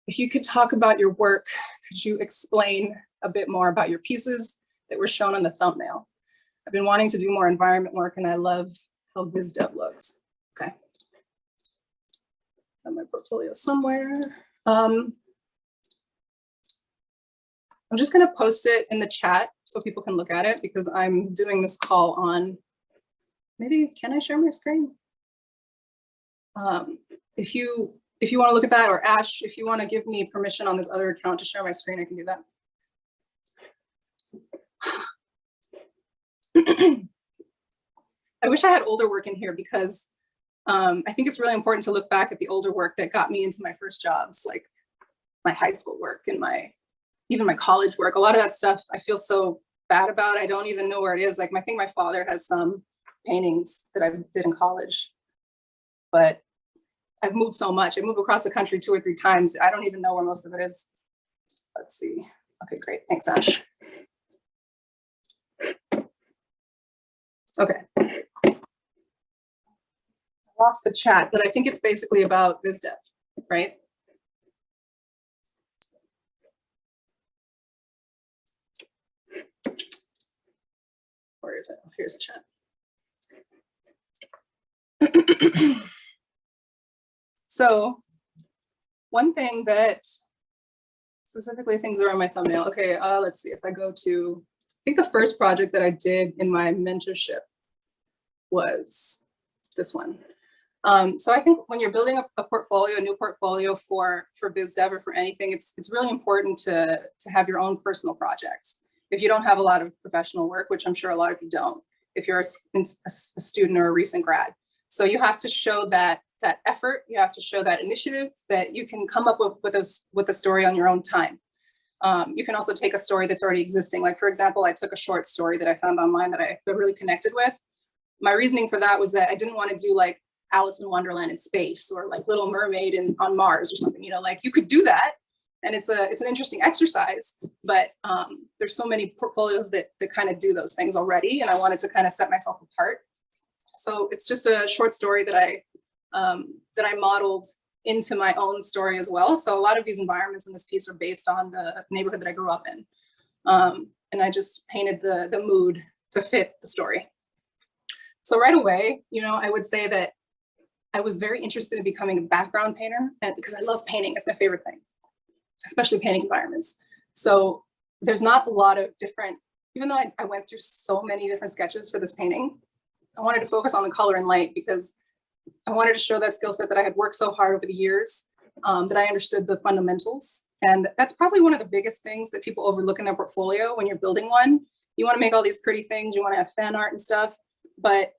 If you could talk about your work, could you explain a bit more about your pieces that were shown on the thumbnail? I've been wanting to do more environment work and I love how BizDev looks. Okay. Have my portfolio somewhere. I'm just going to post it in the chat so people can look at it because I'm doing this call on, maybe, can I share my screen? If you want to look at that, or Ash, if you want to give me permission on this other account to share my screen, I can do that. I wish I had older work in here because I think it's really important to look back at the older work that got me into my first jobs, like my high school work and even my college work. A lot of that stuff I feel so bad about. I don't even know where it is. Like, I think my father has some paintings that I did in college, but I've moved so much. I moved across the country 2 or 3 times. I don't even know where most of it is. Let's see. Okay, great. Thanks, Ash. Okay. I lost the chat, but I think it's basically about BizDev, right? Where is it? Here's the chat. So one thing that specifically things are on my thumbnail. Okay, let's see if I go to, I think the first project that I did in my mentorship was this one. So I think when you're building a portfolio, a new portfolio for BizDev or for anything, it's really important to have your own personal projects. If you don't have a lot of professional work, which I'm sure a lot of you don't, if you're a student or a recent grad. So you have to show that that effort. You have to show that initiative that you can come up with a story on your own time. You can also take a story that's already existing. Like, for example, I took a short story that I found online that I really connected with. My reasoning for that was that I didn't want to do like Alice in Wonderland in space or like Little Mermaid on Mars or something, like you could do that. And it's an interesting exercise, but there's so many portfolios that kind of do those things already. And I wanted to kind of set myself apart. So it's just a short story that I modeled into my own story as well. So a lot of these environments in this piece are based on the neighborhood that I grew up in. And I just painted the mood to fit the story. So right away, I would say that I was very interested in becoming a background painter, and because I love painting, it's my favorite thing, especially painting environments. So there's not a lot of different, even though I went through so many different sketches for this painting, I wanted to focus on the color and light because I wanted to show that skill set that I had worked so hard over the years, that I understood the fundamentals. And that's probably one of the biggest things that people overlook in their portfolio when you're building one. You want to make all these pretty things, you want to have fan art and stuff, but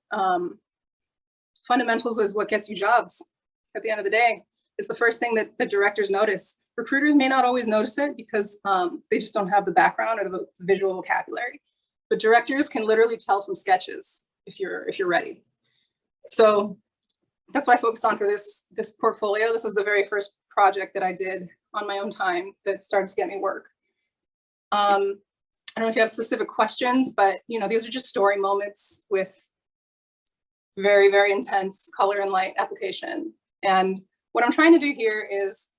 fundamentals is what gets you jobs at the end of the day. It's the first thing that the directors notice. Recruiters may not always notice it because they just don't have the background or the visual vocabulary, but directors can literally tell from sketches if you're ready. So that's what I focused on for this portfolio. This is the very first project that I did on my own time that started to get me work. I don't know if you have specific questions, but these are just story moments with very, very intense color and light application. And what I'm trying to do here is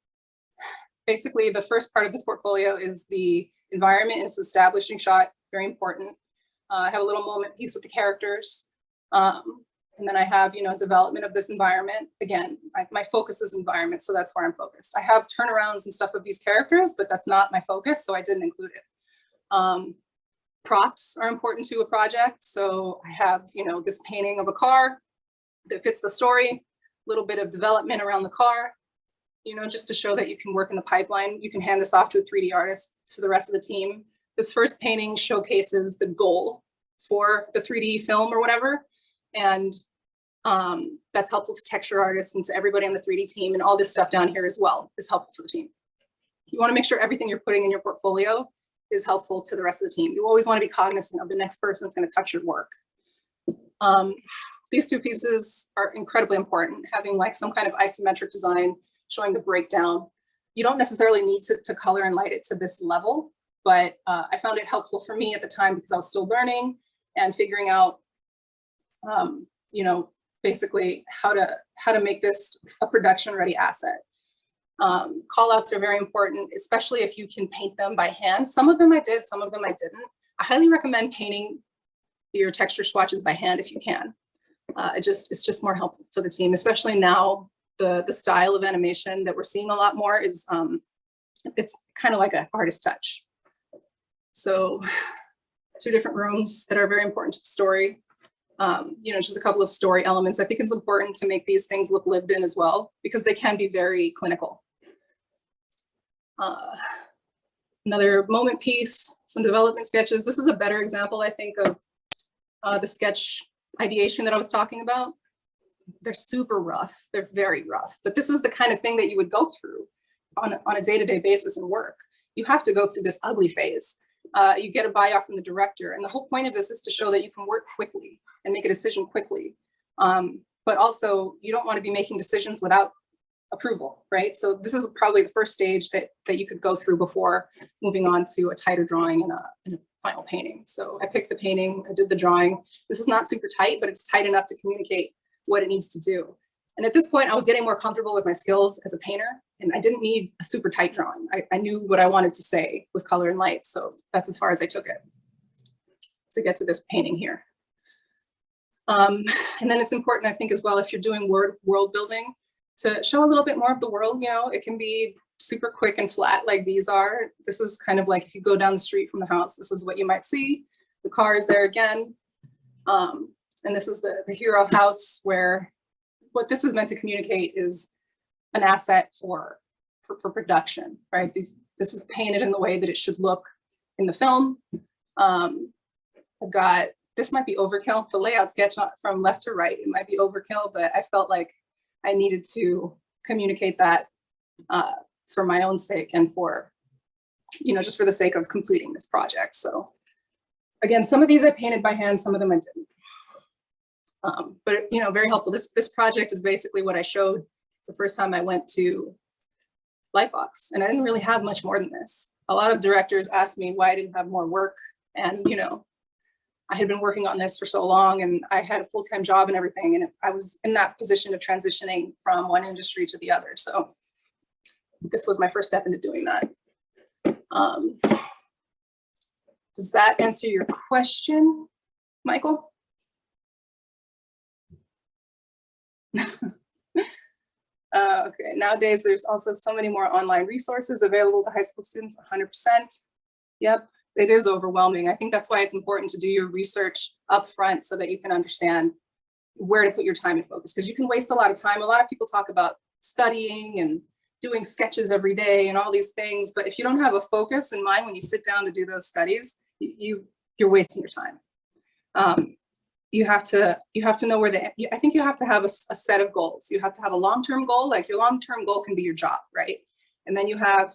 basically the first part of this portfolio is the environment and its establishing shot, very important. I have a little moment piece with the characters. And then I have, development of this environment. Again, my focus is environment, so that's where I'm focused. I have turnarounds and stuff of these characters, but that's not my focus, so I didn't include it. Props are important to a project. So I have, this painting of a car that fits the story, a little bit of development around the car, just to show that you can work in the pipeline. You can hand this off to a 3D artist, to the rest of the team. This first painting showcases the goal for the 3D film or whatever. And that's helpful to texture artists and to everybody on the 3D team. And all this stuff down here as well is helpful to the team. You want to make sure everything you're putting in your portfolio is helpful to the rest of the team. You always want to be cognizant of the next person that's going to touch your work. These two pieces are incredibly important, having like some kind of isometric design showing the breakdown. You don't necessarily need to color and light it to this level, but I found it helpful for me at the time because I was still learning and figuring out, basically how to make this a production ready asset. Call outs are very important, especially if you can paint them by hand. Some of them I did, some of them I didn't. I highly recommend painting your texture swatches by hand if you can. It's just more helpful to the team, especially now. The style of animation that we're seeing a lot more is it's kind of like an artist touch. So 2 different rooms that are very important to the story. Just a couple of story elements. I think it's important to make these things look lived in as well, because they can be very clinical. Another moment piece, some development sketches. This is a better example, I think, of the sketch ideation that I was talking about. They're super rough. They're very rough, but this is the kind of thing that you would go through on a day-to-day basis in work. You have to go through this ugly phase. You get a buy-off from the director. And the whole point of this is to show that you can work quickly and make a decision quickly. But also you don't want to be making decisions without approval, right? So this is probably the first stage that you could go through before moving on to a tighter drawing and a final painting. So I picked the painting, I did the drawing. This is not super tight, but it's tight enough to communicate what it needs to do. And at this point, I was getting more comfortable with my skills as a painter, and I didn't need a super tight drawing. I knew what I wanted to say with color and light, so that's as far as I took it to get to this painting here. And then it's important, I think, as well, if you're doing world building, to show a little bit more of the world. It can be super quick and flat like these are. This is kind of like if you go down the street from the house, this is what you might see. The car is there again. And this is the hero house, where what this is meant to communicate is an asset for production, right? This is painted in the way that it should look in the film. I've got, this might be overkill. The layout sketch from left to right, it might be overkill, but I felt like I needed to communicate that for my own sake and for, just for the sake of completing this project. So again, some of these I painted by hand, some of them I didn't. But very helpful. This project is basically what I showed the first time I went to Lightbox, and I didn't really have much more than this. A lot of directors asked me why I didn't have more work, and I had been working on this for so long, and I had a full-time job and everything, and I was in that position of transitioning from one industry to the other. So this was my first step into doing that. Does that answer your question, Michael? Okay, nowadays there's also so many more online resources available to high school students, 100%. Yep, it is overwhelming. I think that's why it's important to do your research up front so that you can understand where to put your time and focus, because you can waste a lot of time. A lot of people talk about studying and doing sketches every day and all these things, but if you don't have a focus in mind when you sit down to do those studies, you're wasting your time. You have to know where I think you have to have a set of goals. You have to have a long-term goal. Like your long-term goal can be your job, right? And then you have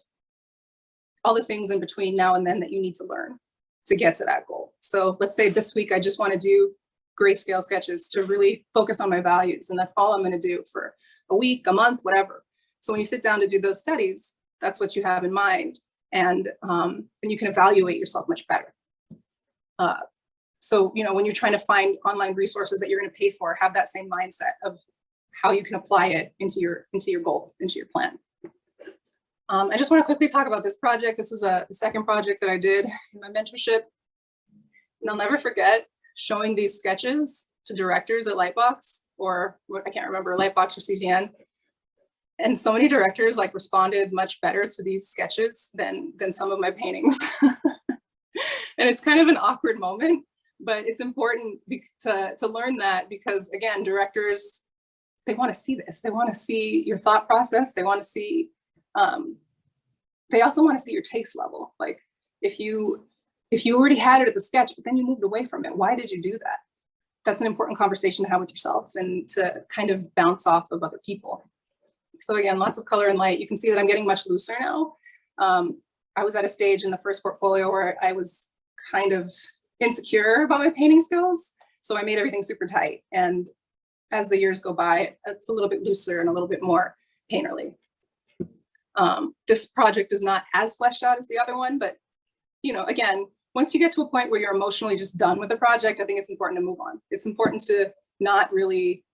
all the things in between now and then that you need to learn to get to that goal. So let's say this week I just want to do grayscale sketches to really focus on my values, and that's all I'm going to do for a week, a month, whatever. So when you sit down to do those studies, that's what you have in mind, and you can evaluate yourself much better. So, when you're trying to find online resources that you're going to pay for, have that same mindset of how you can apply it into your goal, into your plan. I just want to quickly talk about this project. This is the second project that I did in my mentorship. And I'll never forget showing these sketches to directors at Lightbox, or I can't remember, Lightbox or CGN. And so many directors responded much better to these sketches than some of my paintings. And it's kind of an awkward moment, but it's important to learn that, because again, directors, they want to see this. They want to see your thought process. They want to see, they also want to see your taste level. Like if you already had it at the sketch, but then you moved away from it, why did you do that? That's an important conversation to have with yourself and to kind of bounce off of other people. So again, lots of color and light. You can see that I'm getting much looser now. I was at a stage in the first portfolio where I was kind of insecure about my painting skills. So I made everything super tight. And as the years go by, it's a little bit looser and a little bit more painterly. This project is not as fleshed out as the other one, but again, once you get to a point where you're emotionally just done with the project, I think it's important to move on. It's important to not really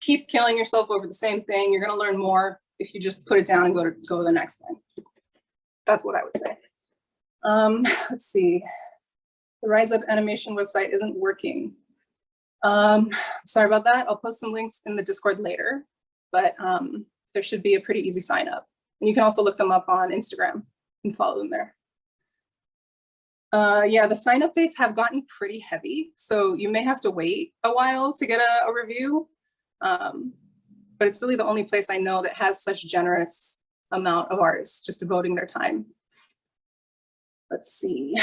keep killing yourself over the same thing. You're going to learn more if you just put it down and go to the next thing. That's what I would say. Let's see. The Rise Up animation website isn't working. Sorry about that. I'll post some links in the Discord later, but there should be a pretty easy sign up. And you can also look them up on Instagram and follow them there. Yeah, the sign up dates have gotten pretty heavy, so you may have to wait a while to get a review. But it's really the only place I know that has such generous amount of artists just devoting their time. Let's see.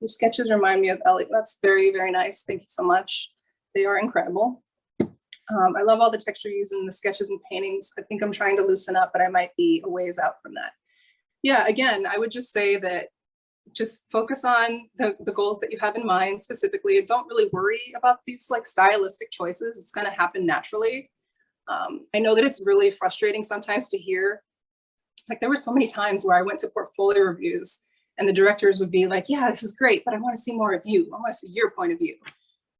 Your sketches remind me of Ellie. That's very, very nice. Thank you so much. They are incredible. I love all the texture used in the sketches and paintings. I think I'm trying to loosen up, but I might be a ways out from that. Yeah, again, I would just say that just focus on the goals that you have in mind specifically, and don't really worry about these stylistic choices. It's going to happen naturally. I know that it's really frustrating sometimes to hear, there were so many times where I went to portfolio reviews and the directors would be like, yeah, this is great, but I want to see more of you. I want to see your point of view.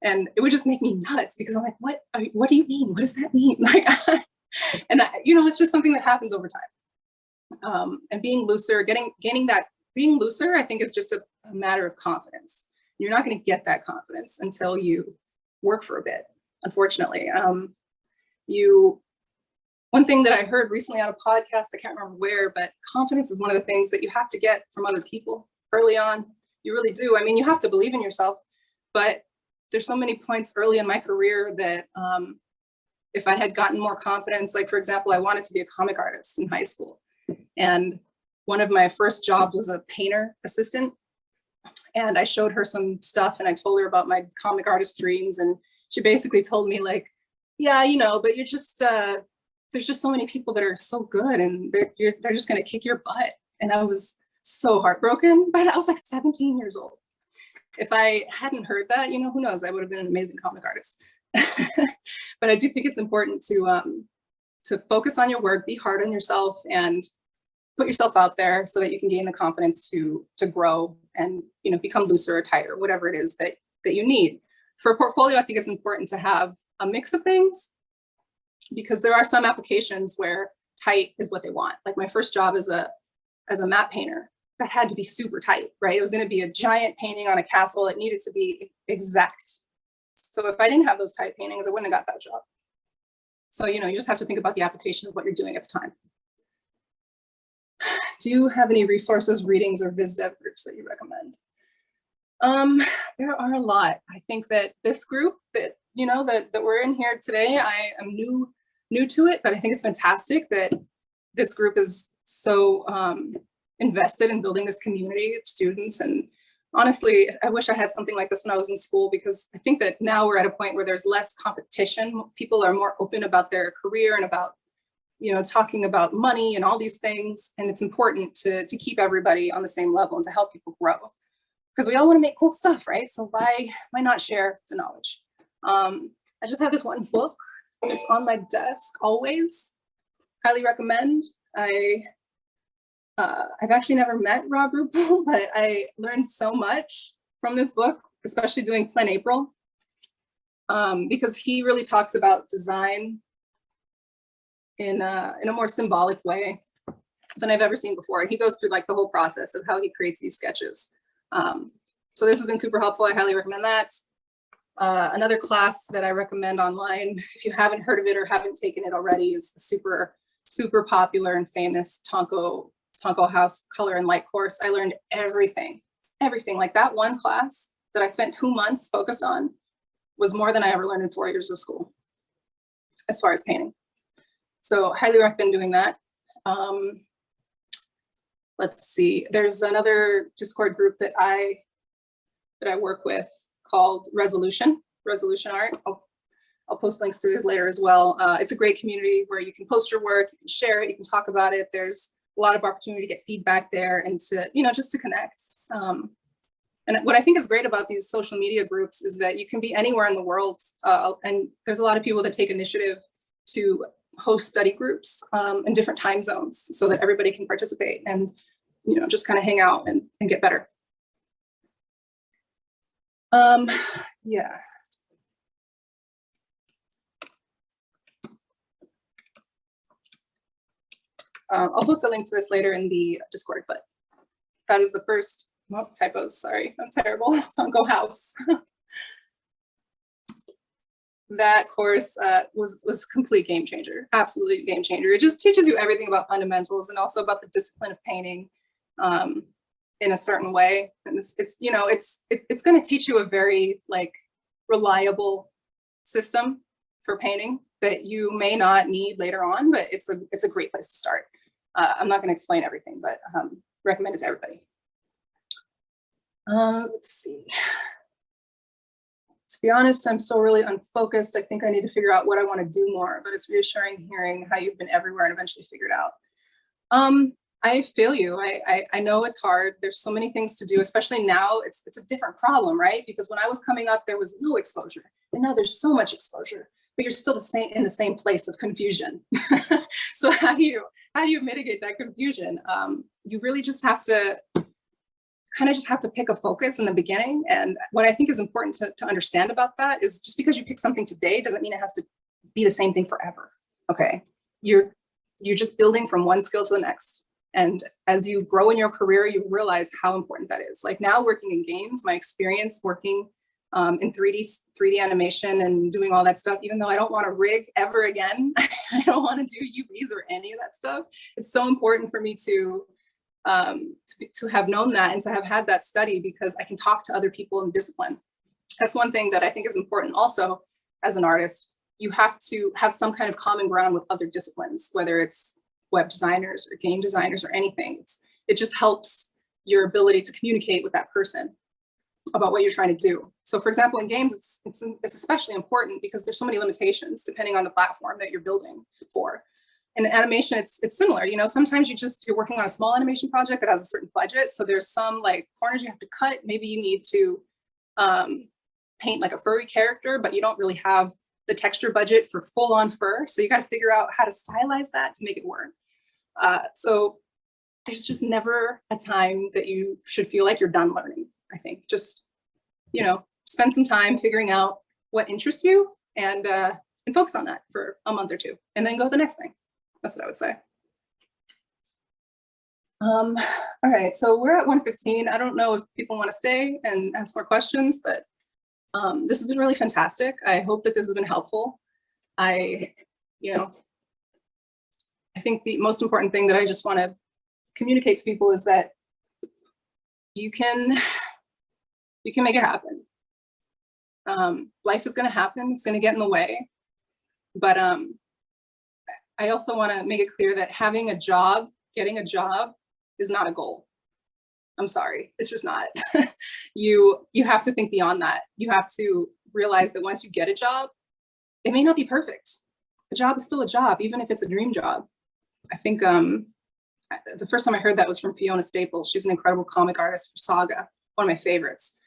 And it would just make me nuts, because I'm like, what do you mean? What does that mean? It's just something that happens over time. And being looser, being looser, I think, is just a matter of confidence. You're not going to get that confidence until you work for a bit, unfortunately. One thing that I heard recently on a podcast, I can't remember where, but confidence is one of the things that you have to get from other people early on. You really do. I mean, you have to believe in yourself, but there's so many points early in my career that if I had gotten more confidence, for example, I wanted to be a comic artist in high school. And one of my first jobs was a painter assistant. And I showed her some stuff and I told her about my comic artist dreams. And she basically told me, yeah, you know, but you're just, there's just so many people that are so good and they're just going to kick your butt. And I was so heartbroken by that. I was like 17 years old. If I hadn't heard that, you know, who knows, I would have been an amazing comic artist. But I do think it's important to focus on your work, be hard on yourself, and put yourself out there so that you can gain the confidence to grow and, you know, become looser or tighter, whatever it is that you need. For a portfolio, I think it's important to have a mix of things, because there are some applications where tight is what they want. Like my first job as a matte painter, that had to be super tight, right? It was going to be a giant painting on a castle. It needed to be exact. So if I didn't have those tight paintings, I wouldn't have got that job. So, you know, you just have to think about the application of what you're doing at the time. Do you have any resources, readings, or biz dev groups that you recommend? There are a lot. I think that this group that, you know, that we're in here today, I am new to it, but I think it's fantastic that this group is so invested in building this community of students. And honestly, I wish I had something like this when I was in school, because I think that now we're at a point where there's less competition. People are more open about their career and about, you know, talking about money and all these things. And it's important to keep everybody on the same level and to help people grow, because we all want to make cool stuff, right? So why not share the knowledge? I just have this one book. It's on my desk always. Highly recommend. I've actually never met Rob Rupel, but I learned so much from this book, especially doing Plan April, because he really talks about design in a more symbolic way than I've ever seen before. And he goes through like the whole process of how he creates these sketches. So this has been super helpful. I highly recommend that. Another class that I recommend online, if you haven't heard of it or haven't taken it already, is the super popular and famous Tonko House Color and Light course. I learned everything. Like that one class that I spent 2 months focused on was more than I ever learned in 4 years of school, as far as painting. So highly recommend doing that. Let's see, there's another Discord group that I work with called Resolution Art. I'll post links to this later as well. It's a great community where you can post your work, you can share it, you can talk about it. There's a lot of opportunity to get feedback there and to, you know, just to connect. And what I think is great about these social media groups is that you can be anywhere in the world. And there's a lot of people that take initiative to host study groups in different time zones so that everybody can participate and, you know, just kind of hang out and get better. Yeah. I'll post a link to this later in the Discord, but that is the first, well, typos, sorry, I'm terrible. Tonko House. That course was complete game changer, absolutely game changer. It just teaches you everything about fundamentals and also about the discipline of painting in a certain way. And it's you know, it's going to teach you a very like reliable system for painting that you may not need later on, but it's a great place to start. I'm not going to explain everything, but recommend it to everybody. Let's see. To be honest, I'm still really unfocused. I think I need to figure out what I want to do more, but it's reassuring hearing how you've been everywhere and eventually figured out. I feel you. I know it's hard. There's so many things to do, especially now. It's a different problem, right? Because when I was coming up, there was no exposure, and now there's so much exposure, but you're still in the same place of confusion. So how do you mitigate that confusion? You really just have to pick a focus in the beginning. And what I think is important to understand about that is just because you pick something today doesn't mean it has to be the same thing forever. Okay, you're just building from one skill to the next. And as you grow in your career, you realize how important that is. Like now working in games, my experience working in 3D animation and doing all that stuff, even though I don't want to rig ever again, I don't want to do UVs or any of that stuff. It's so important for me to have known that and to have had that study, because I can talk to other people in discipline. That's one thing that I think is important also as an artist. You have to have some kind of common ground with other disciplines, whether it's web designers or game designers or anything. It just helps your ability to communicate with that person. about what you're trying to do. So for example, in games, it's especially important because there's so many limitations depending on the platform that you're building for. In animation, it's similar. You know, sometimes you're working on a small animation project that has a certain budget. So there's some like corners you have to cut. Maybe you need to paint like a furry character, but you don't really have the texture budget for full on fur. So you got to figure out how to stylize that to make it work. So there's just never a time that you should feel like you're done learning. I think just, you know, spend some time figuring out what interests you and focus on that for a month or two, and then go to the next thing. That's what I would say. All right, so we're at 1:15. I don't know if people want to stay and ask more questions, but this has been really fantastic. I hope that this has been helpful. I think the most important thing that I just want to communicate to people is that you can make it happen. Life is going to happen. It's going to get in the way. But I also want to make it clear that having a job, getting a job is not a goal. I'm sorry, it's just not. You have to think beyond that. You have to realize that once you get a job, it may not be perfect. A job is still a job, even if it's a dream job. I think the first time I heard that was from Fiona Staples. She's an incredible comic artist for Saga, one of my favorites.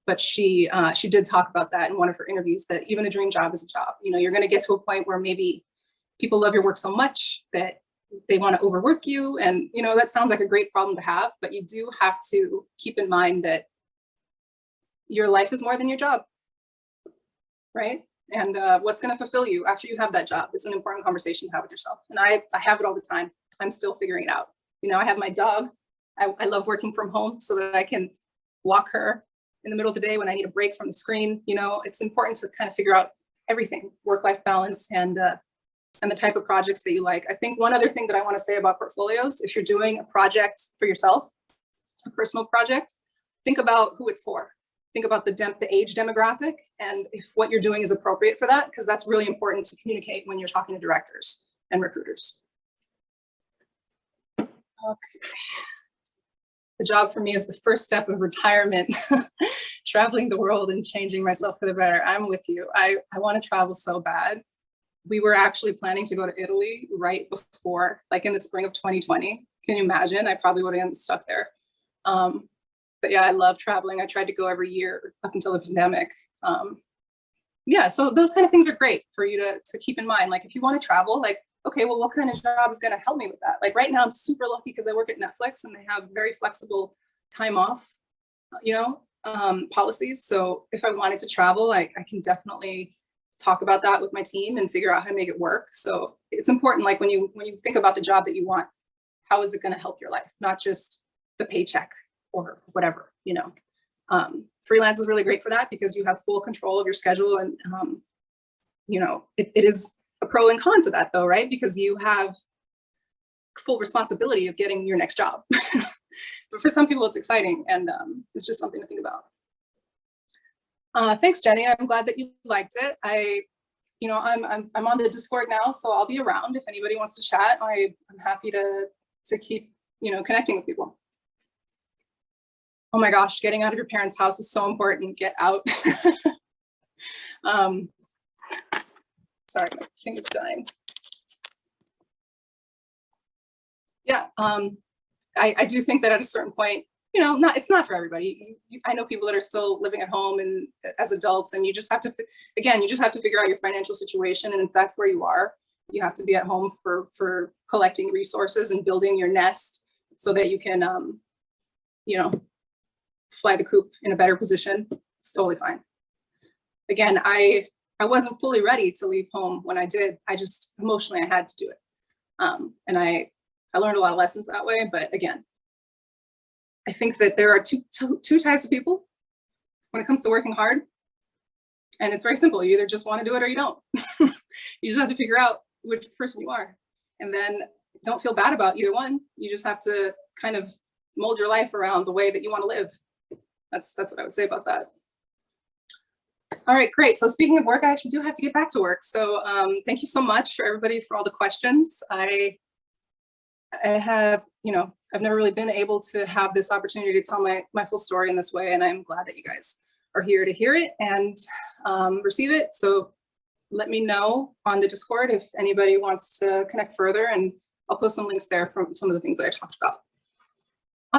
But she did talk about that in one of her interviews, that even a dream job is a job. You know, you're going to get to a point where maybe people love your work so much that they want to overwork you. And, you know, that sounds like a great problem to have, but you do have to keep in mind that your life is more than your job, right? And what's going to fulfill you after you have that job is an important conversation to have with yourself. And I have it all the time. I'm still figuring it out. You know, I have my dog. I love working from home so that I can walk her in the middle of the day when I need a break from the screen. You know, it's important to kind of figure out everything, work-life balance, and the type of projects that you like. I think one other thing that I want to say about portfolios, if you're doing a project for yourself, a personal project, think about who it's for. Think about the age demographic and if what you're doing is appropriate for that, because that's really important to communicate when you're talking to directors and recruiters. Okay. The job for me is the first step of retirement, traveling the world and changing myself for the better. I'm with you. I want to travel so bad. We were actually planning to go to Italy right before, like in the spring of 2020. Can you imagine? I probably would have gotten stuck there. But yeah, I love traveling. I tried to go every year up until the pandemic. Yeah, so those kind of things are great for you to keep in mind. Like if you want to travel, like, okay, well, what kind of job is going to help me with that? Like right now, I'm super lucky because I work at Netflix and they have very flexible time off, policies. So if I wanted to travel, I can definitely talk about that with my team and figure out how to make it work. So it's important, like when you think about the job that you want, how is it going to help your life, not just the paycheck or whatever, you know. Freelance is really great for that because you have full control of your schedule, and you know, it is a pro and con to that though, right? Because you have full responsibility of getting your next job. But for some people it's exciting, and it's just something to think about. Thanks, Jenny. I'm glad that you liked it. I'm on the Discord now, so I'll be around if anybody wants to chat. I'm happy to keep, connecting with people. Oh my gosh, getting out of your parents' house is so important. Get out. Sorry, my thing is dying. Yeah, I do think that at a certain point, it's not for everybody. I know people that are still living at home and as adults, and you just have to, again, figure out your financial situation. And if that's where you are, you have to be at home for collecting resources and building your nest so that you can, fly the coop in a better position. It's totally fine. Again, I wasn't fully ready to leave home when I did. I just emotionally I had to do it, and I learned a lot of lessons that way. But again, I think that there are two types of people when it comes to working hard, and it's very simple. You either just want to do it or you don't. You just have to figure out which person you are, and then don't feel bad about either one. You just have to kind of mold your life around the way that you want to live. That's what I would say about that. All right, great. So speaking of work, I actually do have to get back to work. So thank you so much for everybody for all the questions. I I have, I've never really been able to have this opportunity to tell my full story in this way. And I'm glad that you guys are here to hear it and receive it. So let me know on the Discord if anybody wants to connect further, and I'll post some links there from some of the things that I talked about.